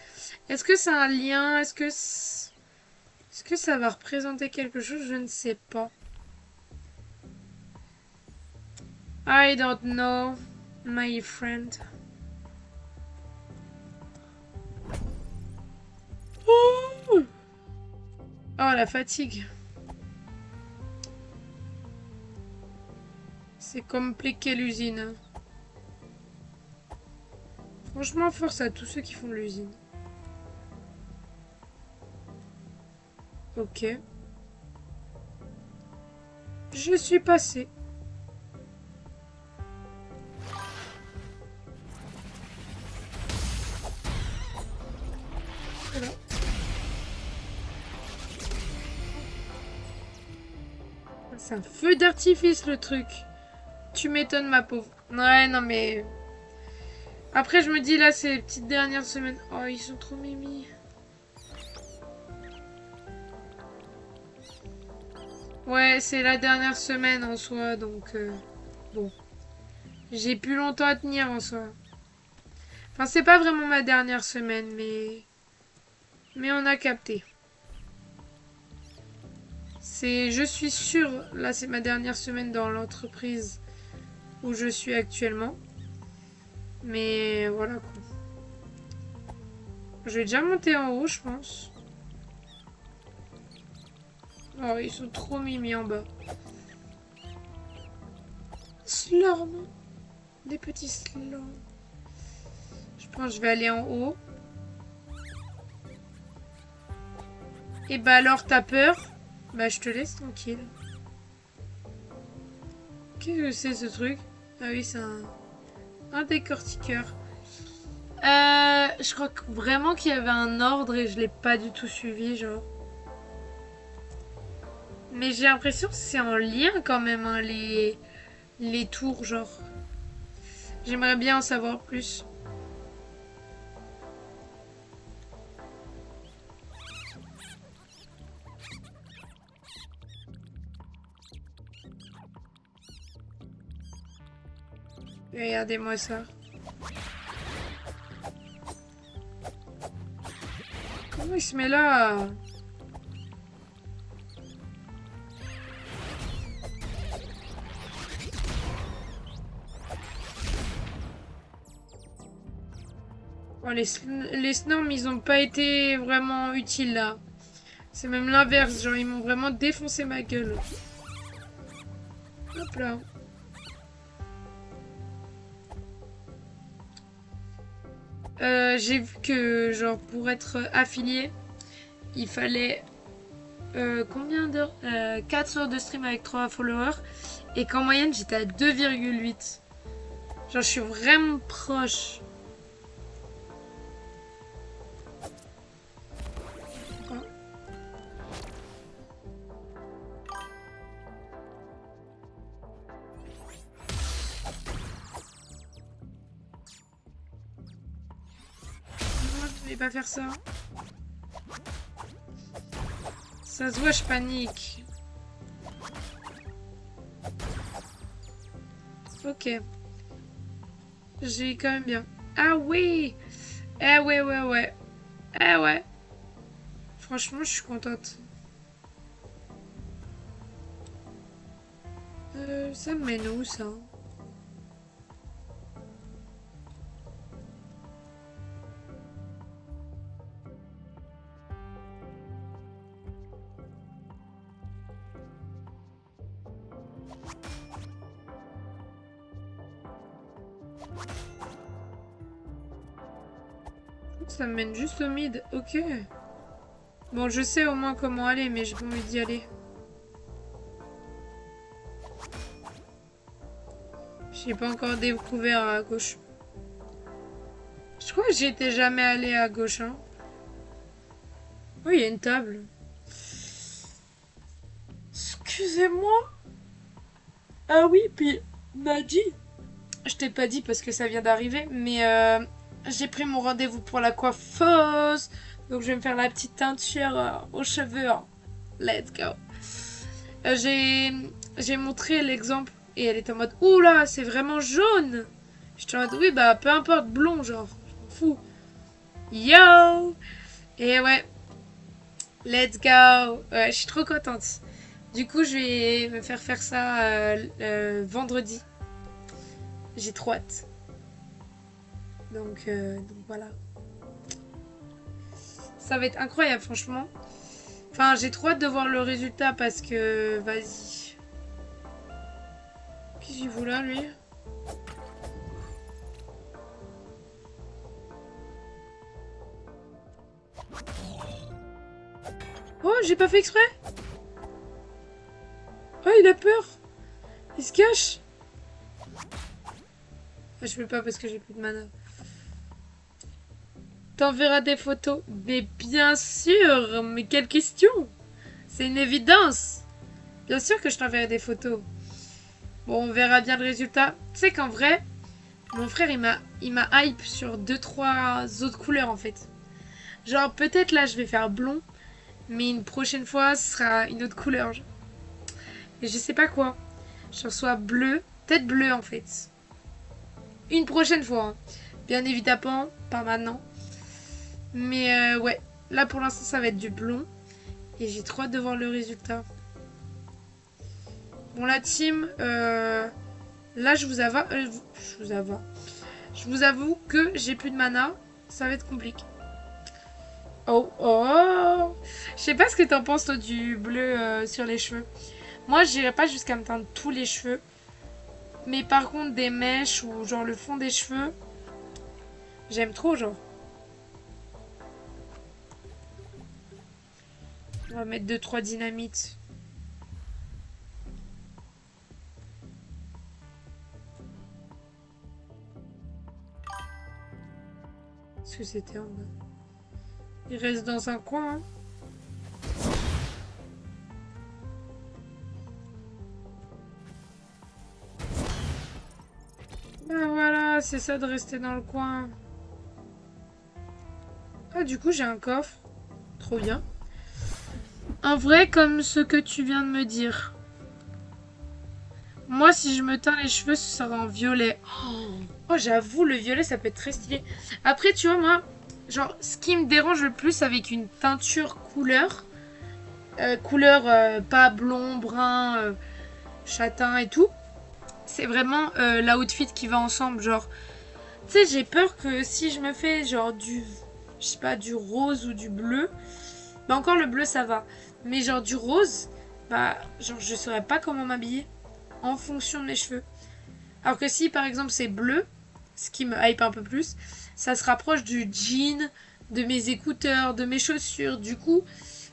Est-ce que c'est un lien? Est-ce que ça va représenter quelque chose? Je ne sais pas. I don't know, my friend. Oh, la fatigue. C'est compliqué l'usine. Franchement, force à tous ceux qui font l'usine. Ok. Je suis passé. Voilà. C'est un feu d'artifice le truc. Tu m'étonnes ma pauvre. Ouais, non mais... Après je me dis là, c'est les petites dernières semaines. Oh, ils sont trop mimi. Ouais, c'est la dernière semaine en soi, donc... bon. J'ai plus longtemps à tenir en soi. Enfin, c'est pas vraiment ma dernière semaine, mais... Mais on a capté. Je suis sûre, là c'est ma dernière semaine dans l'entreprise où je suis actuellement. Mais voilà quoi. Je vais déjà monter en haut, je pense. Oh, ils sont trop mimi en bas. Slurm. Des petits slurms. Je pense que je vais aller en haut. Et bah alors, t'as peur? Bah je te laisse tranquille. Qu'est-ce que c'est ce truc? Ah oui, c'est un décortiqueur. Je crois vraiment qu'il y avait un ordre et je l'ai pas du tout suivi, genre. Mais j'ai l'impression que c'est en lien quand même, hein, les tours, genre. J'aimerais bien en savoir plus. Regardez-moi ça. Comment il se met là? Oh, les Snorms, ils ont pas été vraiment utiles là. C'est même l'inverse, genre ils m'ont vraiment défoncé ma gueule. Hop là. J'ai vu que genre pour être affilié, il fallait combien d'heures 4 heures de stream avec 3 followers. Et qu'en moyenne j'étais à 2,8. Genre je suis vraiment proche. vais pas faire ça. Ça se voit, je panique. Ok. J'ai quand même bien. Ah oui! Ah ouais. Ah ouais. Franchement, je suis contente. Ça me mène où, ça? Ça me mène juste au mid. Ok. Bon, je sais au moins comment aller, mais j'ai pas envie d'y aller. J'ai pas encore découvert à gauche. Je crois que j'y étais jamais allé à gauche. Hein. Oh, il y a une table. Excusez-moi. Ah oui, puis Nadie. Je t'ai pas dit parce que ça vient d'arriver, mais j'ai pris mon rendez-vous pour la coiffeuse. Donc je vais me faire la petite teinture aux cheveux. Hein. Let's go. J'ai montré l'exemple et elle était en mode oula, c'est vraiment jaune. J'étais en mode oui, bah peu importe, blond, genre, je m'en fous. Yo! Et ouais, let's go. Ouais, je suis trop contente. Du coup, je vais me faire ça vendredi. J'ai trop hâte. Donc voilà. Ça va être incroyable, franchement. Enfin, j'ai trop hâte de voir le résultat parce que... Vas-y. Qu'est-ce qu'il fout là, lui? Oh, j'ai pas fait exprès. Oh, il a peur. Il se cache. Ah, je peux pas parce que j'ai plus de mana. T'enverras des photos? Mais bien sûr. Mais quelle question? C'est une évidence. Bien sûr que je t'enverrai des photos. Bon, on verra bien le résultat. Tu sais qu'en vrai, mon frère, il m'a hype sur 2-3 autres couleurs, en fait. Genre, peut-être là, je vais faire blond. Mais une prochaine fois, ce sera une autre couleur. Et je sais pas quoi. Genre, soit bleu. Peut-être bleu, en fait. Une prochaine fois. Hein. Bien évidemment, pas maintenant. Mais ouais. Là, pour l'instant, ça va être du blond. Et j'ai trop hâte de voir le résultat. Bon, la team... là, je vous avoue que j'ai plus de mana. Ça va être compliqué. Oh. Je sais pas ce que t'en penses, toi, du bleu sur les cheveux. Moi, j'irai pas jusqu'à me teindre tous les cheveux. Mais par contre, des mèches ou genre le fond des cheveux, j'aime trop, genre. On va mettre 2-3 dynamites. Qu'est-ce que c'était en bas? Il reste dans un coin, hein. Ah voilà, c'est ça de rester dans le coin. Ah, du coup, j'ai un coffre. Trop bien. Un vrai comme ce que tu viens de me dire. Moi, si je me teins les cheveux, ce sera en violet. Oh, j'avoue, le violet, ça peut être très stylé. Après, tu vois, moi, genre, ce qui me dérange le plus avec une teinture couleur, pas blond, brun, châtain et tout, c'est vraiment l'outfit qui va ensemble. Genre, tu sais, j'ai peur que si je me fais genre je sais pas, du rose ou du bleu, bah encore le bleu ça va. Mais genre du rose, bah genre je saurais pas comment m'habiller en fonction de mes cheveux. Alors que si par exemple c'est bleu, ce qui me hype un peu plus, ça se rapproche du jean, de mes écouteurs, de mes chaussures. Du coup,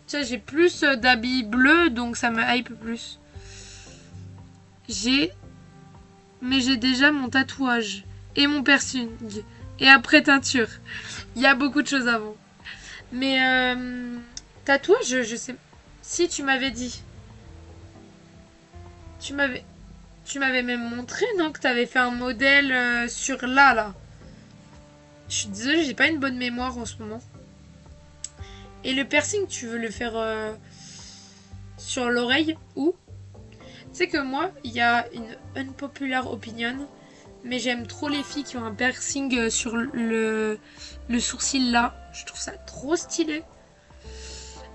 tu vois, j'ai plus d'habits bleus, donc ça me hype plus. Mais j'ai déjà mon tatouage et mon piercing. Et après teinture. Il y a beaucoup de choses avant. Mais tatouage, je sais. Si tu m'avais dit. Tu m'avais même montré, non, que t'avais fait un modèle sur là. Je suis désolée, j'ai pas une bonne mémoire en ce moment. Et le piercing, tu veux le faire sur l'oreille ou? Tu sais que moi, il y a une unpopular opinion, mais j'aime trop les filles qui ont un piercing sur le sourcil là. Je trouve ça trop stylé.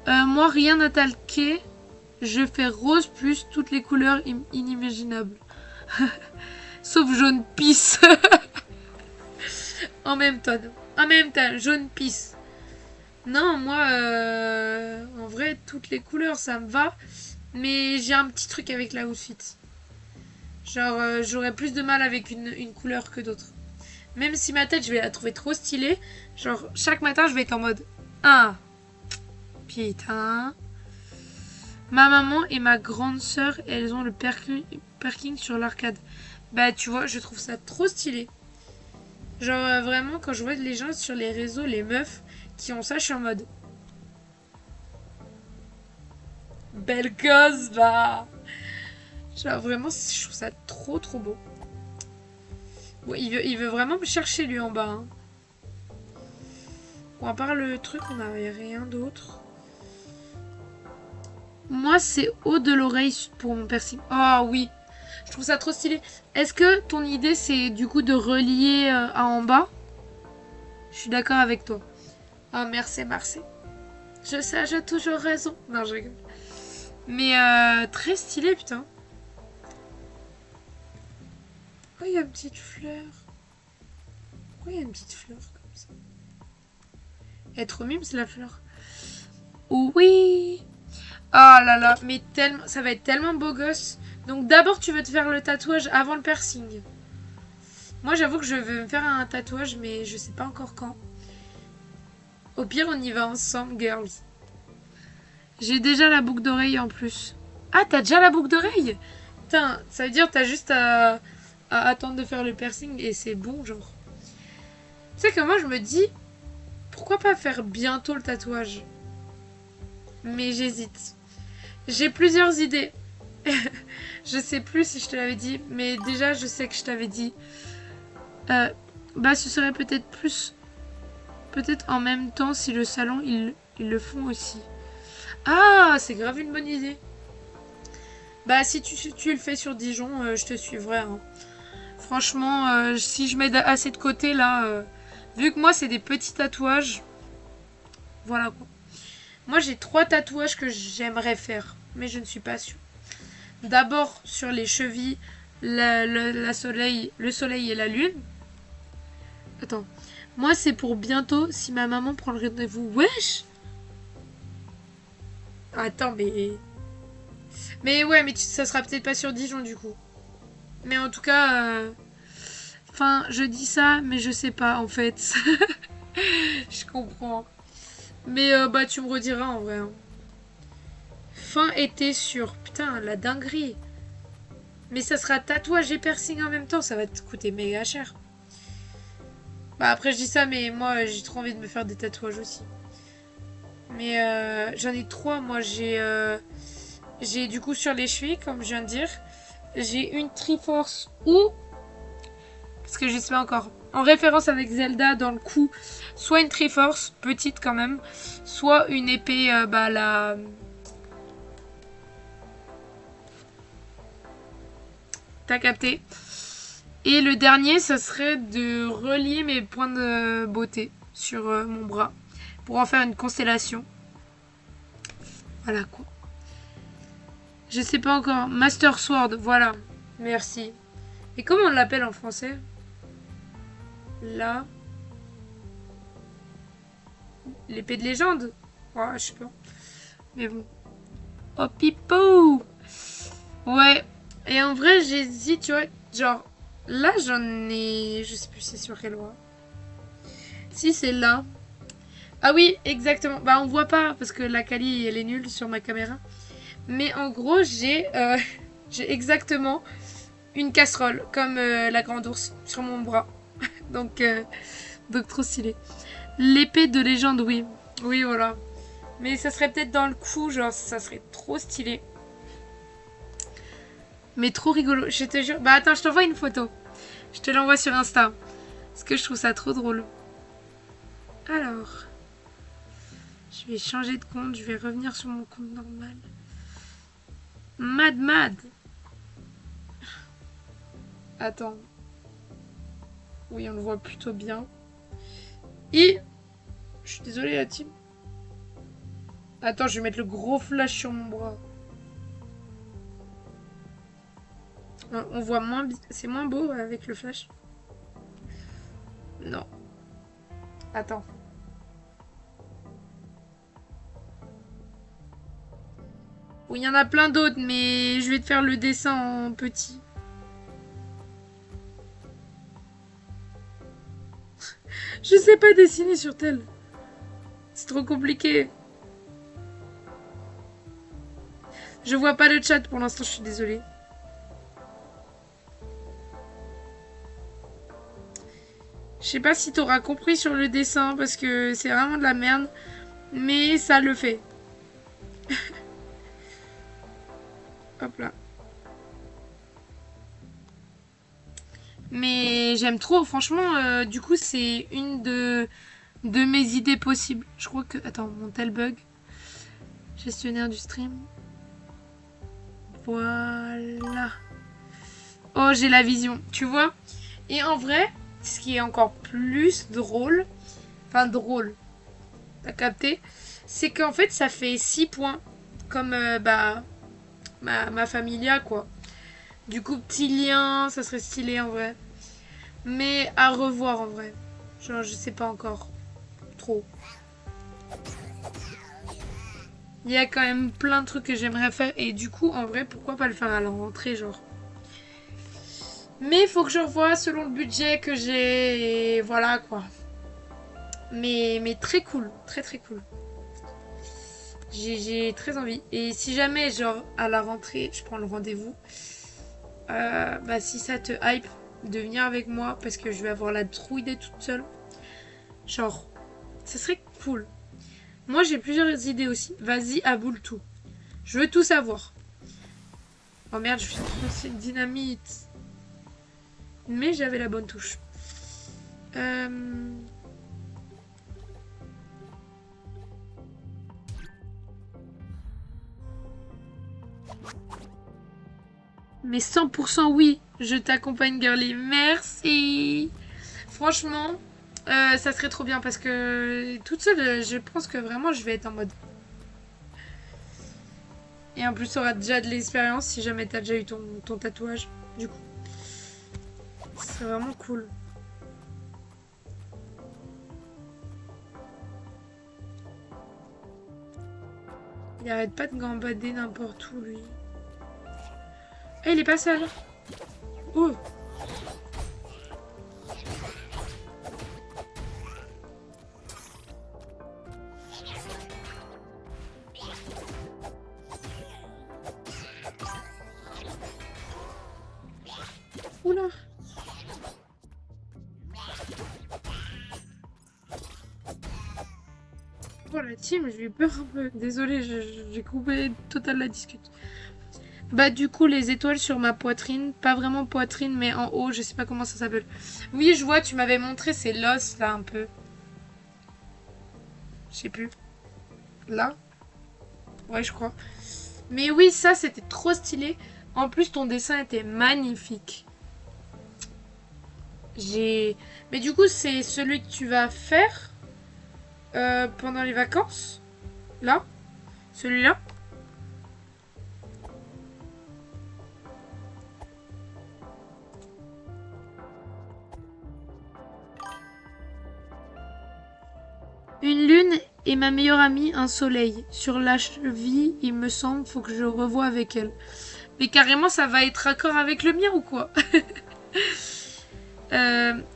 Moi, rien à talquer. Je fais rose plus toutes les couleurs inimaginables. Sauf jaune pisse. En même temps, jaune pisse. Non, moi, en vrai, toutes les couleurs, ça me va. Mais j'ai un petit truc avec la outfit. Genre, j'aurais plus de mal avec une couleur que d'autres. Même si ma tête, je vais la trouver trop stylée. Genre, chaque matin, je vais être en mode... Ah, putain. Ma maman et ma grande sœur, elles ont le parking sur l'arcade. Bah, tu vois, je trouve ça trop stylé. Genre, vraiment, quand je vois les gens sur les réseaux, les meufs qui ont ça, je suis en mode... Belle gosse, va. Genre, vraiment, je trouve ça trop, trop beau. Ouais, il veut vraiment me chercher, lui, en bas. Hein. Bon, à part le truc, on n'avait rien d'autre. Moi, c'est haut de l'oreille pour mon piercing. Oh, oui. Je trouve ça trop stylé. Est-ce que ton idée, c'est du coup de relier à en bas? Je suis d'accord avec toi. Oh, merci, merci. Je sais, j'ai toujours raison. Non, je rigole. Mais très stylé, putain. Pourquoi il y a une petite fleur? Pourquoi il y a une petite fleur comme ça? Elle est trop mime, c'est la fleur. Oui. Oh là là, mais tellement, ça va être tellement beau gosse. Donc d'abord, tu veux te faire le tatouage avant le piercing. Moi, j'avoue que je veux me faire un tatouage, mais je sais pas encore quand. Au pire, on y va ensemble, girls. J'ai déjà la boucle d'oreille en plus. Ah, t'as déjà la boucle d'oreille? Putain, ça veut dire que t'as juste à attendre de faire le piercing et c'est bon, genre. Tu sais que moi, je me dis, pourquoi pas faire bientôt le tatouage? Mais j'hésite. J'ai plusieurs idées. Je sais plus si je te l'avais dit, mais déjà, je sais que je t'avais dit. Bah, ce serait peut-être plus... Peut-être en même temps si le salon, ils le font aussi. Ah, c'est grave une bonne idée. Bah, si tu le fais sur Dijon, je te suivrai. Hein. Franchement, si je mets assez de côté, là... vu que moi, c'est des petits tatouages. Voilà, quoi. Moi, j'ai 3 tatouages que j'aimerais faire. Mais je ne suis pas sûre. D'abord, sur les chevilles, le soleil et la lune. Attends. Moi, c'est pour bientôt, si ma maman prend le rendez-vous. Wesh! Attends, mais... Mais ouais, mais ça sera peut-être pas sur Dijon, du coup. Mais en tout cas... Enfin, je dis ça, mais je sais pas, en fait. Je comprends. Mais bah, tu me rediras, en vrai. Hein. Fin été sûr. Putain, la dinguerie. Mais ça sera tatouage et piercing en même temps. Ça va te coûter méga cher. Bah après je dis ça, mais moi j'ai trop envie de me faire des tatouages aussi. Mais j'en ai 3. Moi j'ai du coup sur les chevilles, comme je viens de dire. J'ai une Triforce ou... Parce que je sais pas encore. En référence avec Zelda dans le cou. Soit une Triforce, petite quand même. Soit une épée, bah la... T'as capté. Et le dernier, ça serait de relier mes points de beauté sur mon bras. Pour en faire une constellation. Voilà quoi. Je sais pas encore. Master Sword, voilà. Merci. Et comment on l'appelle en français? Là. L'épée de légende? Ouais, je sais pas. Mais bon. Oh pipo. Ouais. Et en vrai, j'hésite, tu vois. Genre, là, j'en ai... Je sais plus c'est sur quelle voie. Si, c'est là. Ah oui, exactement. Bah, on voit pas parce que la quali, elle est nulle sur ma caméra. Mais en gros, j'ai exactement une casserole comme la grande ours sur mon bras. donc trop stylé. L'épée de légende, oui. Oui, voilà. Mais ça serait peut-être dans le cou, genre, ça serait trop stylé. Mais trop rigolo, je te jure. Bah attends, je t'envoie une photo. Je te l'envoie sur Insta. Parce que je trouve ça trop drôle. Alors. Je vais changer de compte. Je vais revenir sur mon compte normal. Mad. Attends. Oui, on le voit plutôt bien. Et... Je suis désolée, la team. Attends, je vais mettre le gros flash sur mon bras. On voit moins... C'est moins beau avec le flash. Non. Attends. Oui, il y en a plein d'autres, mais je vais te faire le dessin en petit. Je sais pas dessiner sur tel. C'est trop compliqué. Je vois pas le chat pour l'instant, je suis désolée. Je sais pas si t'auras compris sur le dessin parce que c'est vraiment de la merde. Mais ça le fait. Hop là. Mais j'aime trop, franchement, du coup c'est une de mes idées possibles. Je crois que... Attends, mon tel bug. Gestionnaire du stream. Voilà. Oh, j'ai la vision, tu vois. Et en vrai, ce qui est encore plus drôle, enfin drôle, t'as capté, c'est qu'en fait ça fait 6 points, comme ma familia quoi. Du coup, petit lien, ça serait stylé en vrai. Mais à revoir en vrai. Genre, je sais pas encore. Trop. Il y a quand même plein de trucs que j'aimerais faire. Et du coup, en vrai, pourquoi pas le faire à la rentrée, genre. Mais il faut que je revoie selon le budget que j'ai. Et voilà quoi. Mais très cool. Très cool. J'ai très envie. Et si jamais, genre, à la rentrée, je prends le rendez-vous. Bah, si ça te hype de venir avec moi, parce que je vais avoir la trouille d'être toute seule. Genre, ça serait cool. Moi, j'ai plusieurs idées aussi. Vas-y, aboule tout. Je veux tout savoir. Oh merde, je suis trop dynamite. Mais j'avais la bonne touche. Mais 100% oui, je t'accompagne, girly. Merci. Franchement, ça serait trop bien parce que toute seule, je pense que vraiment, je vais être en mode. Et en plus, tu auras déjà de l'expérience si jamais tu as déjà eu ton tatouage. Du coup, c'est vraiment cool. Il arrête pas de gambader n'importe où, lui. Eh, il est pas seul. Oh. Oula. Oh la team, j'ai eu peur un peu. Désolée, j'ai coupé total la discute. Bah du coup les étoiles sur ma poitrine, pas vraiment poitrine mais en haut, je sais pas comment ça s'appelle. Oui je vois, tu m'avais montré, c'est l'os là un peu. Je sais plus. Là. Ouais je crois. Mais oui ça c'était trop stylé. En plus ton dessin était magnifique. Mais du coup c'est celui que tu vas faire pendant les vacances. Là. Celui-là. Une lune et ma meilleure amie un soleil. Sur la cheville, il me semble, faut que je revoie avec elle. Mais carrément, ça va être raccord avec le mien ou quoi?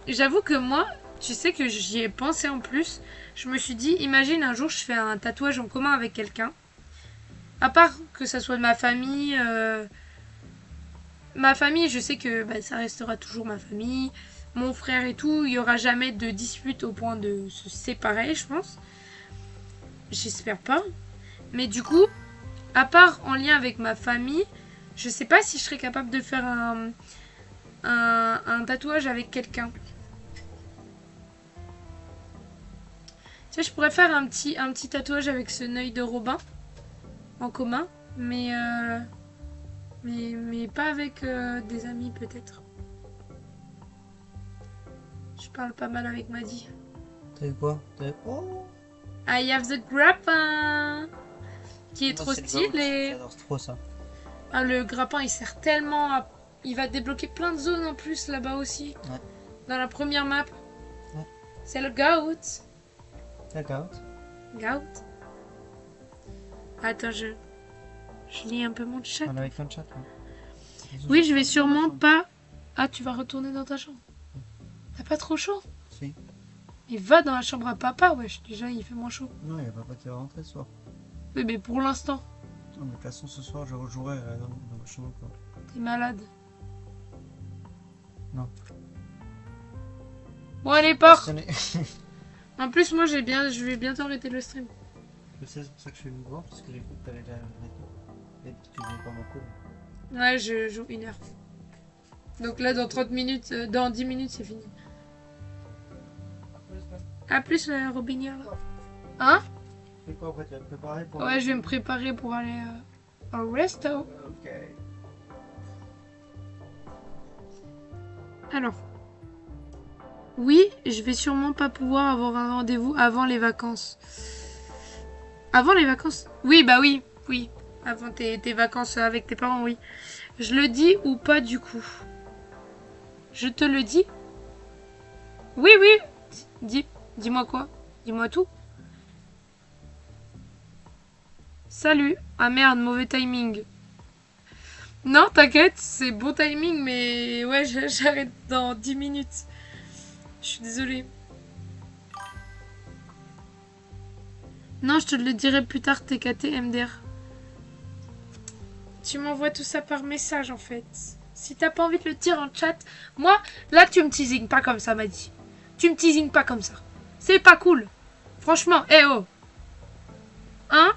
J'avoue que moi, tu sais que j'y ai pensé en plus. Je me suis dit, imagine un jour je fais un tatouage en commun avec quelqu'un. À part que ça soit de ma famille. Ma famille, je sais que bah, ça restera toujours ma famille. Mon frère et tout, il n'y aura jamais de dispute au point de se séparer, je pense. J'espère pas. Mais du coup, à part en lien avec ma famille, je sais pas si je serais capable de faire un tatouage avec quelqu'un. sais, je pourrais faire un petit tatouage avec ce œil de Robin en commun, mais pas avec des amis peut-être. Je parle pas mal avec Maddy. T'as quoi? Oh! I have the grappin qui est trop stylé. J'adore trop ça. Ah, le grappin il sert tellement à... Il va débloquer plein de zones en plus là-bas aussi. Ouais. Dans la première map. Ouais. C'est le goat. D'accord. Goat. Attends, je lis un peu mon chat. On est avec ton chat. Hein. Oui, je vais sûrement pas... Ah, tu vas retourner dans ta chambre. T'as pas trop chaud? Si. Il va dans la chambre à papa, wesh. Déjà, il fait moins chaud. Non, il y a papa qui va rentrer ce soir. Oui, mais pour l'instant, Non, mais de toute façon, ce soir, je rejouerai dans ma chambre. Quoi. t'es malade. Non. Bon, allez, pars. Ce n'est- En plus, moi, je vais bientôt arrêter le stream. Je sais, c'est pour ça que je suis venu te voir, parce que j'ai cru que t'avais déjà arrêté. Et tu venais pas beaucoup. Ouais, je joue 1 heure. Donc là, dans 30 minutes, dans 10 minutes, c'est fini. A plus, la robinière, là. Hein? C'est quoi après, tu vas te préparer pour... Ouais, je vais me préparer pour aller au resto. Ok. Alors. Oui, je vais sûrement pas pouvoir avoir un rendez-vous avant les vacances. Avant les vacances? Oui, bah oui, oui. Avant tes vacances avec tes parents, oui. Je le dis ou pas du coup? Je te le dis? Oui, oui. Dis-moi quoi? Dis-moi tout. Salut. Ah merde, mauvais timing. Non, t'inquiète, c'est bon timing, mais ouais, j'arrête dans 10 minutes. Je suis désolée. Non, je te le dirai plus tard, TKT MDR. Tu m'envoies tout ça par message, en fait. Si t'as pas envie de le dire en chat, moi, là, tu me teasing pas comme ça, m'a dit. Tu me teasing pas comme ça. C'est pas cool. Franchement, eh oh. Hein?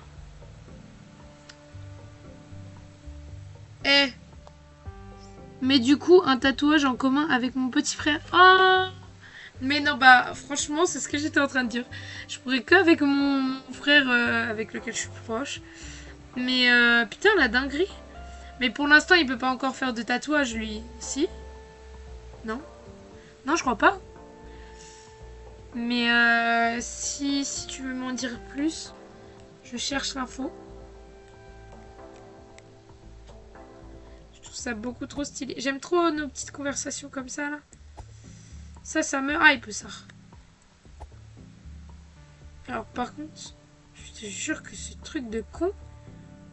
Eh. Mais du coup, un tatouage en commun avec mon petit frère. Oh! Mais non, bah, franchement, c'est ce que j'étais en train de dire. Je pourrais qu'avec mon frère avec lequel je suis plus proche. Mais putain, la dinguerie. Mais pour l'instant, il peut pas encore faire de tatouage, lui. Si? Non? Non, je crois pas. Mais si tu veux m'en dire plus, je cherche l'info. Je trouve ça beaucoup trop stylé. J'aime trop nos petites conversations comme ça, là. Ça me hype, ça. Alors, par contre, je te jure que ce truc de con,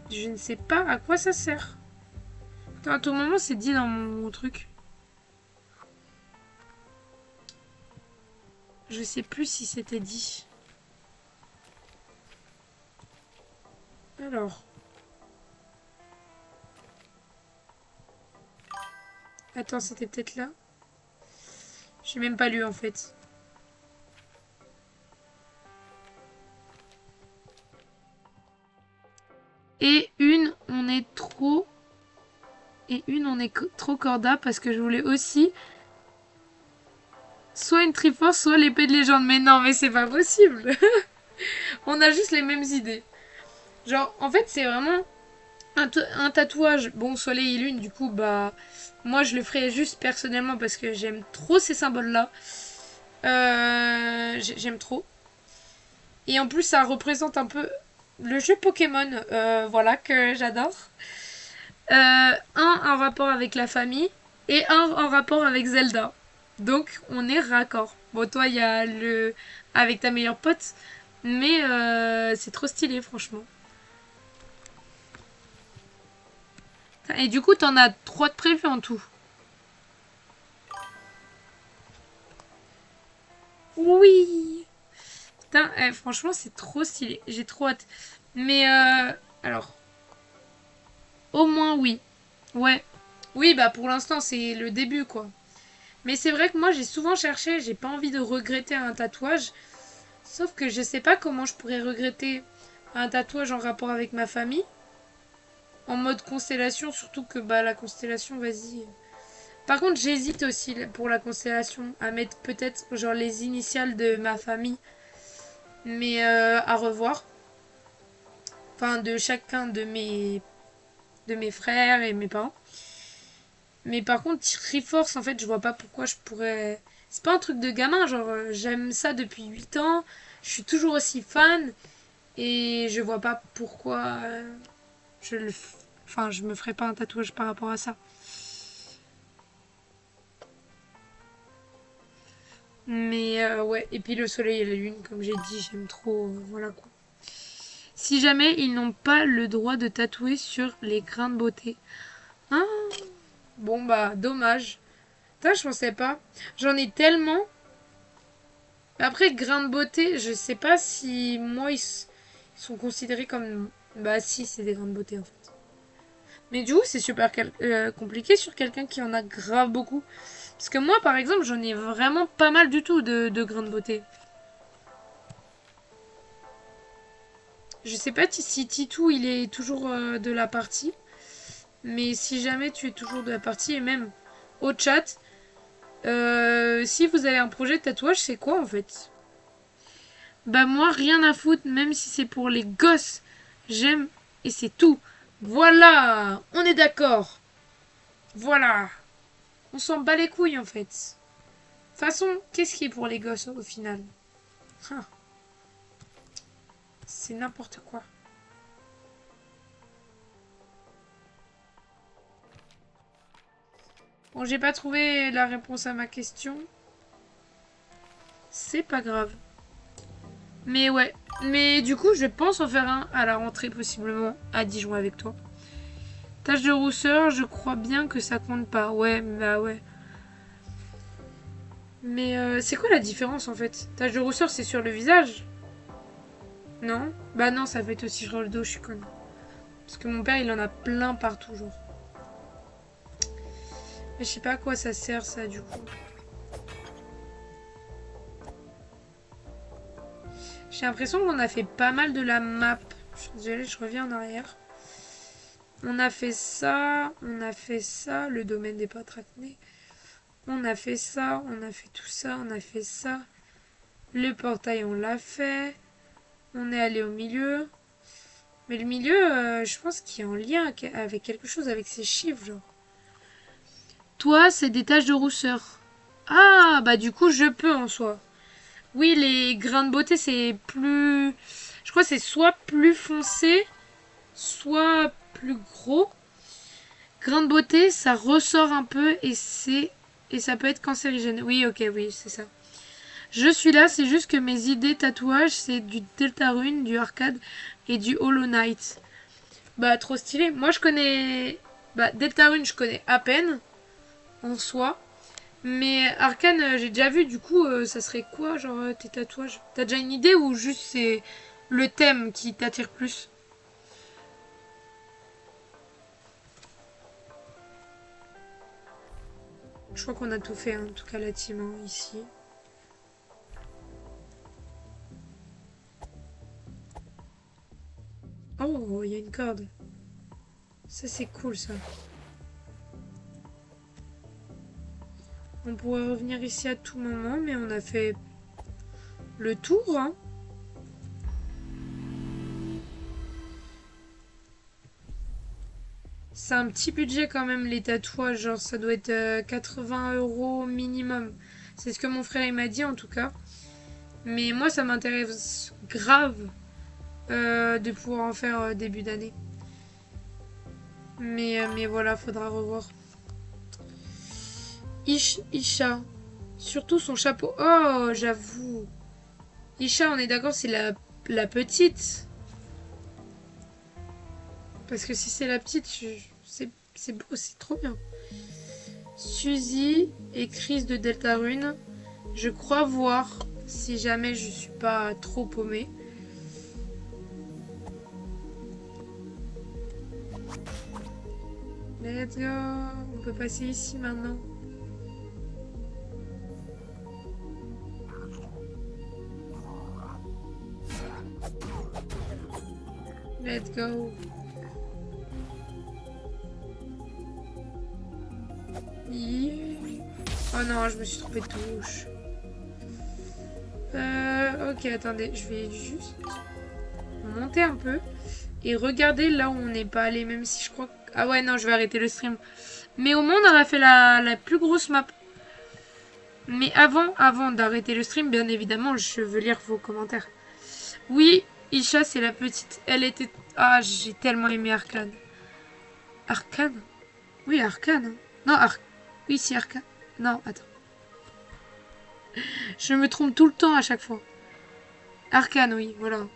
je ne sais pas à quoi ça sert. Attends, à tout moment, c'est dit dans mon truc. Je sais plus si c'était dit. Alors. Attends, c'était peut-être là. J'ai même pas lu en fait. Et une, on est trop... Et une, on est trop corda parce que je voulais aussi... Soit une Triforce, soit l'épée de légende. Mais non, mais c'est pas possible. On a juste les mêmes idées. Genre, en fait, c'est vraiment un tatouage. Bon, soleil et lune, du coup, bah... Moi, je le ferais juste personnellement parce que j'aime trop ces symboles-là. J'aime trop. Et en plus, ça représente un peu le jeu Pokémon, voilà, que j'adore. Un en rapport avec la famille et un en rapport avec Zelda. Donc, on est raccord. Bon, toi, il y a le... avec ta meilleure pote. Mais c'est trop stylé, franchement. Et du coup, t'en as 3 de prévus en tout. Oui! Putain, franchement, c'est trop stylé. J'ai trop hâte. Mais, alors... Au moins, oui. Ouais. Oui, bah pour l'instant, c'est le début, quoi. Mais c'est vrai que moi, j'ai souvent cherché, j'ai pas envie de regretter un tatouage. Sauf que je sais pas comment je pourrais regretter un tatouage en rapport avec ma famille. En mode constellation, surtout que bah la constellation, vas-y. Par contre, j'hésite aussi pour la constellation à mettre peut-être genre les initiales de ma famille. Mais à revoir. Enfin, de chacun de mes frères et mes parents. Mais par contre, Triforce, en fait, je vois pas pourquoi je pourrais. C'est pas un truc de gamin, genre, j'aime ça depuis 8 ans, je suis toujours aussi fan, et je vois pas pourquoi je le. Enfin, je me ferais pas un tatouage par rapport à ça. Mais ouais, et puis le soleil et la lune, comme j'ai dit, j'aime trop, voilà quoi. Si jamais ils n'ont pas le droit de tatouer sur les grains de beauté. Hein? Bon bah, dommage. Ça, je pensais pas. J'en ai tellement. Après, grains de beauté, je sais pas si moi ils sont considérés comme. Bah si, c'est des grains de beauté en fait. Mais du coup, c'est super compliqué sur quelqu'un qui en a grave beaucoup. Parce que moi, par exemple, j'en ai vraiment pas mal du tout de grains de beauté. Je sais pas si Titou il est toujours de la partie. Mais si jamais tu es toujours de la partie, et même au chat, si vous avez un projet de tatouage, c'est quoi en fait? Bah moi, rien à foutre, même si c'est pour les gosses. J'aime et c'est tout. Voilà, on est d'accord. Voilà. On s'en bat les couilles en fait. De toute façon, qu'est-ce qui est pour les gosses au final? Ah, c'est n'importe quoi. Bon, j'ai pas trouvé la réponse à ma question. C'est pas grave. Mais ouais. Mais du coup, je pense en faire un à la rentrée, possiblement, à Dijon avec toi. Tache de rousseur, je crois bien que ça compte pas. Ouais, bah ouais. Mais c'est quoi la différence en fait? Tache de rousseur, c'est sur le visage? Non? Bah non, ça peut être aussi sur le dos, je suis conne. Parce que mon père, il en a plein partout, genre. Mais je sais pas à quoi ça sert, ça, du coup. J'ai l'impression qu'on a fait pas mal de la map. Je suis désolée, je reviens en arrière. On a fait ça, le domaine des patracnés. On a fait ça, on a fait tout ça, on a fait ça. Le portail, on l'a fait. On est allé au milieu. Mais le milieu, je pense qu'il est en lien avec quelque chose, avec ces chiffres, genre. Toi, c'est des taches de rousseur. Ah, bah du coup, je peux en soi. Oui, les grains de beauté, c'est plus. Je crois que c'est soit plus foncé, soit plus gros. Grain de beauté, ça ressort un peu et c'est. Et ça peut être cancérigène. Oui, ok, oui, c'est ça. Je suis là, c'est juste que mes idées tatouages, c'est du Deltarune, du Arcade et du Hollow Knight. Bah, trop stylé. Moi, je connais. Bah, Deltarune, je connais à peine, en soi. Mais Arcane, j'ai déjà vu, du coup, ça serait quoi, genre, tes tatouages? T'as déjà une idée ou juste c'est le thème qui t'attire plus? Je crois qu'on a tout fait, hein, en tout cas la team, hein, ici. Oh, il y a une corde. Ça, c'est cool, ça. On pourrait revenir ici à tout moment, mais on a fait le tour, hein. C'est un petit budget quand même les tatouages, genre ça doit être 80 € minimum. C'est ce que mon frère il m'a dit en tout cas. Mais moi ça m'intéresse grave de pouvoir en faire début d'année. Mais voilà, faudra revoir. Isha. Surtout son chapeau. Oh, j'avoue. Isha, on est d'accord, c'est la petite. Parce que si c'est la petite, c'est beau, c'est trop bien. Suzy et Chris de Deltarune. Je crois voir, si jamais je suis pas trop paumée. Let's go. On peut passer ici maintenant. Let's go. Yeah. Oh non, je me suis trompée de touche. Ok, attendez, je vais juste monter un peu et regarder là où on n'est pas allé, même si je crois... Ah ouais, non, je vais arrêter le stream. Mais au monde, on a fait la plus grosse map. Mais avant d'arrêter le stream, bien évidemment, je veux lire vos commentaires. Oui, Isha, c'est la petite. Elle était... Ah, j'ai tellement aimé Arcane. Arcane? Oui, Arcane. Non, Oui, c'est Arcane. Non, attends. Je me trompe tout le temps à chaque fois. Arcane, oui, voilà.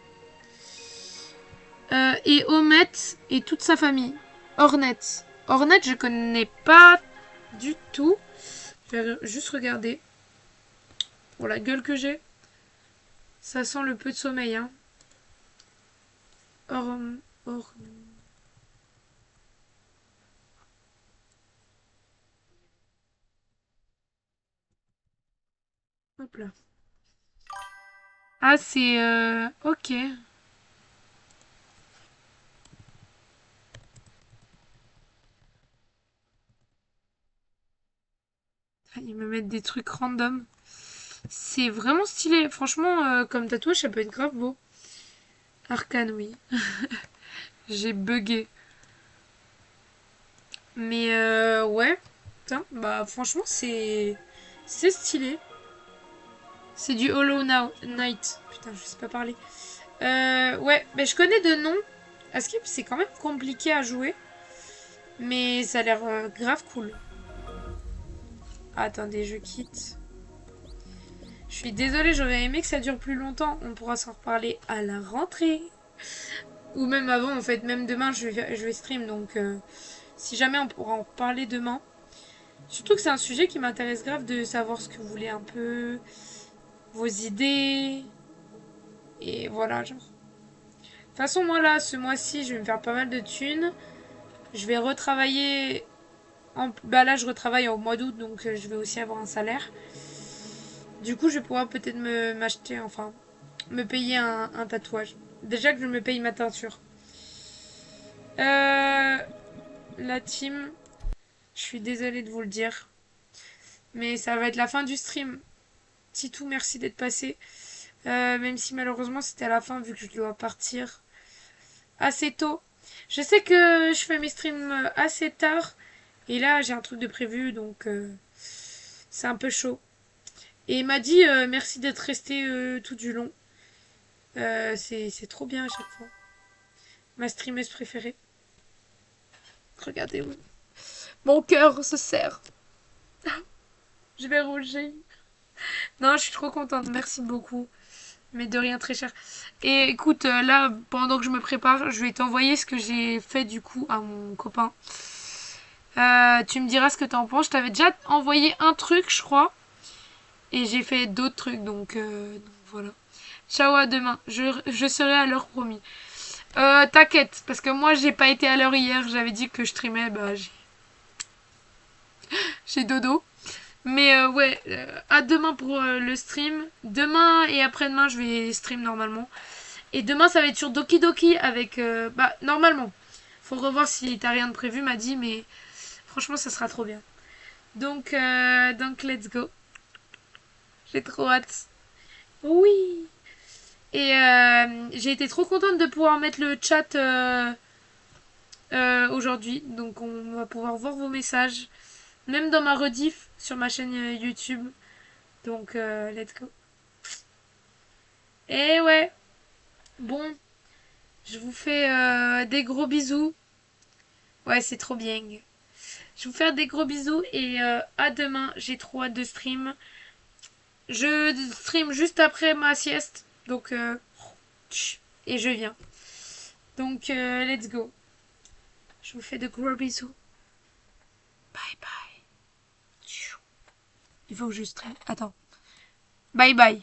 Et Homet et toute sa famille. Hornet. Hornet, je connais pas du tout. Je vais juste regarder. Pour la gueule que j'ai. Ça sent le peu de sommeil, hein. Or... Or... Hop là. Ah, c'est... Ok. Ils me mettent des trucs random. C'est vraiment stylé. Franchement, comme tatouage, ça peut être grave beau. Arcane, oui. J'ai bugué. Mais ouais. Putain, bah franchement, c'est... C'est stylé. C'est du Hollow Knight. Putain, je sais pas parler. Ouais, mais je connais de nom. Escape, c'est quand même compliqué à jouer. Mais ça a l'air grave cool. Attendez, je quitte. Je suis désolée, j'aurais aimé que ça dure plus longtemps. On pourra s'en reparler à la rentrée. Ou même avant, en fait. Même demain, je vais stream. Donc, si jamais on pourra en parler demain. Surtout que c'est un sujet qui m'intéresse grave de savoir ce que vous voulez un peu. Vos idées. Et voilà, genre. De toute façon, moi là, ce mois-ci, je vais me faire pas mal de thunes. Je vais retravailler. Bah là, je retravaille au mois d'août, donc je vais aussi avoir un salaire. Du coup, je vais pouvoir peut-être m'acheter, enfin, me payer un tatouage. Déjà que je me paye ma teinture. La team, je suis désolée de vous le dire, mais ça va être la fin du stream. Titou, merci d'être passé. Même si malheureusement c'était à la fin vu que je dois partir assez tôt. Je sais que je fais mes streams assez tard. Et là j'ai un truc de prévu donc c'est un peu chaud. Et il m'a dit merci d'être resté tout du long. C'est trop bien à chaque fois. Ma streameuse préférée. Regardez-vous. Mon cœur se serre. Je vais rougir. Non, je suis trop contente. Merci beaucoup. Mais de rien, très cher. Et écoute, là, pendant que je me prépare, je vais t'envoyer ce que j'ai fait du coup à mon copain. Tu me diras ce que t'en penses. Je t'avais déjà envoyé un truc, je crois. Et j'ai fait d'autres trucs, donc voilà. Ciao, à demain. Je serai à l'heure promis. T'inquiète, parce que moi j'ai pas été à l'heure hier. J'avais dit que je streamais, bah j'ai dodo. Mais ouais, à demain pour le stream. Demain et après-demain, je vais stream normalement. Et demain, ça va être sur Doki Doki avec... bah, normalement. Faut revoir si t'as rien de prévu, m'a dit, mais franchement, ça sera trop bien. Donc let's go. J'ai trop hâte. Oui. Et j'ai été trop contente de pouvoir mettre le chat aujourd'hui. Donc on va pouvoir voir vos messages. Même dans ma rediff sur ma chaîne YouTube. Donc let's go. Et ouais. Bon, je vous fais des gros bisous. Ouais, c'est trop bien. Je vous fais des gros bisous et à demain. J'ai trop hâte de stream. Je stream juste après ma sieste. Donc, et je viens. Donc, let's go. Je vous fais de gros bisous. Bye bye. Il faut que je stream. Attends. Bye bye.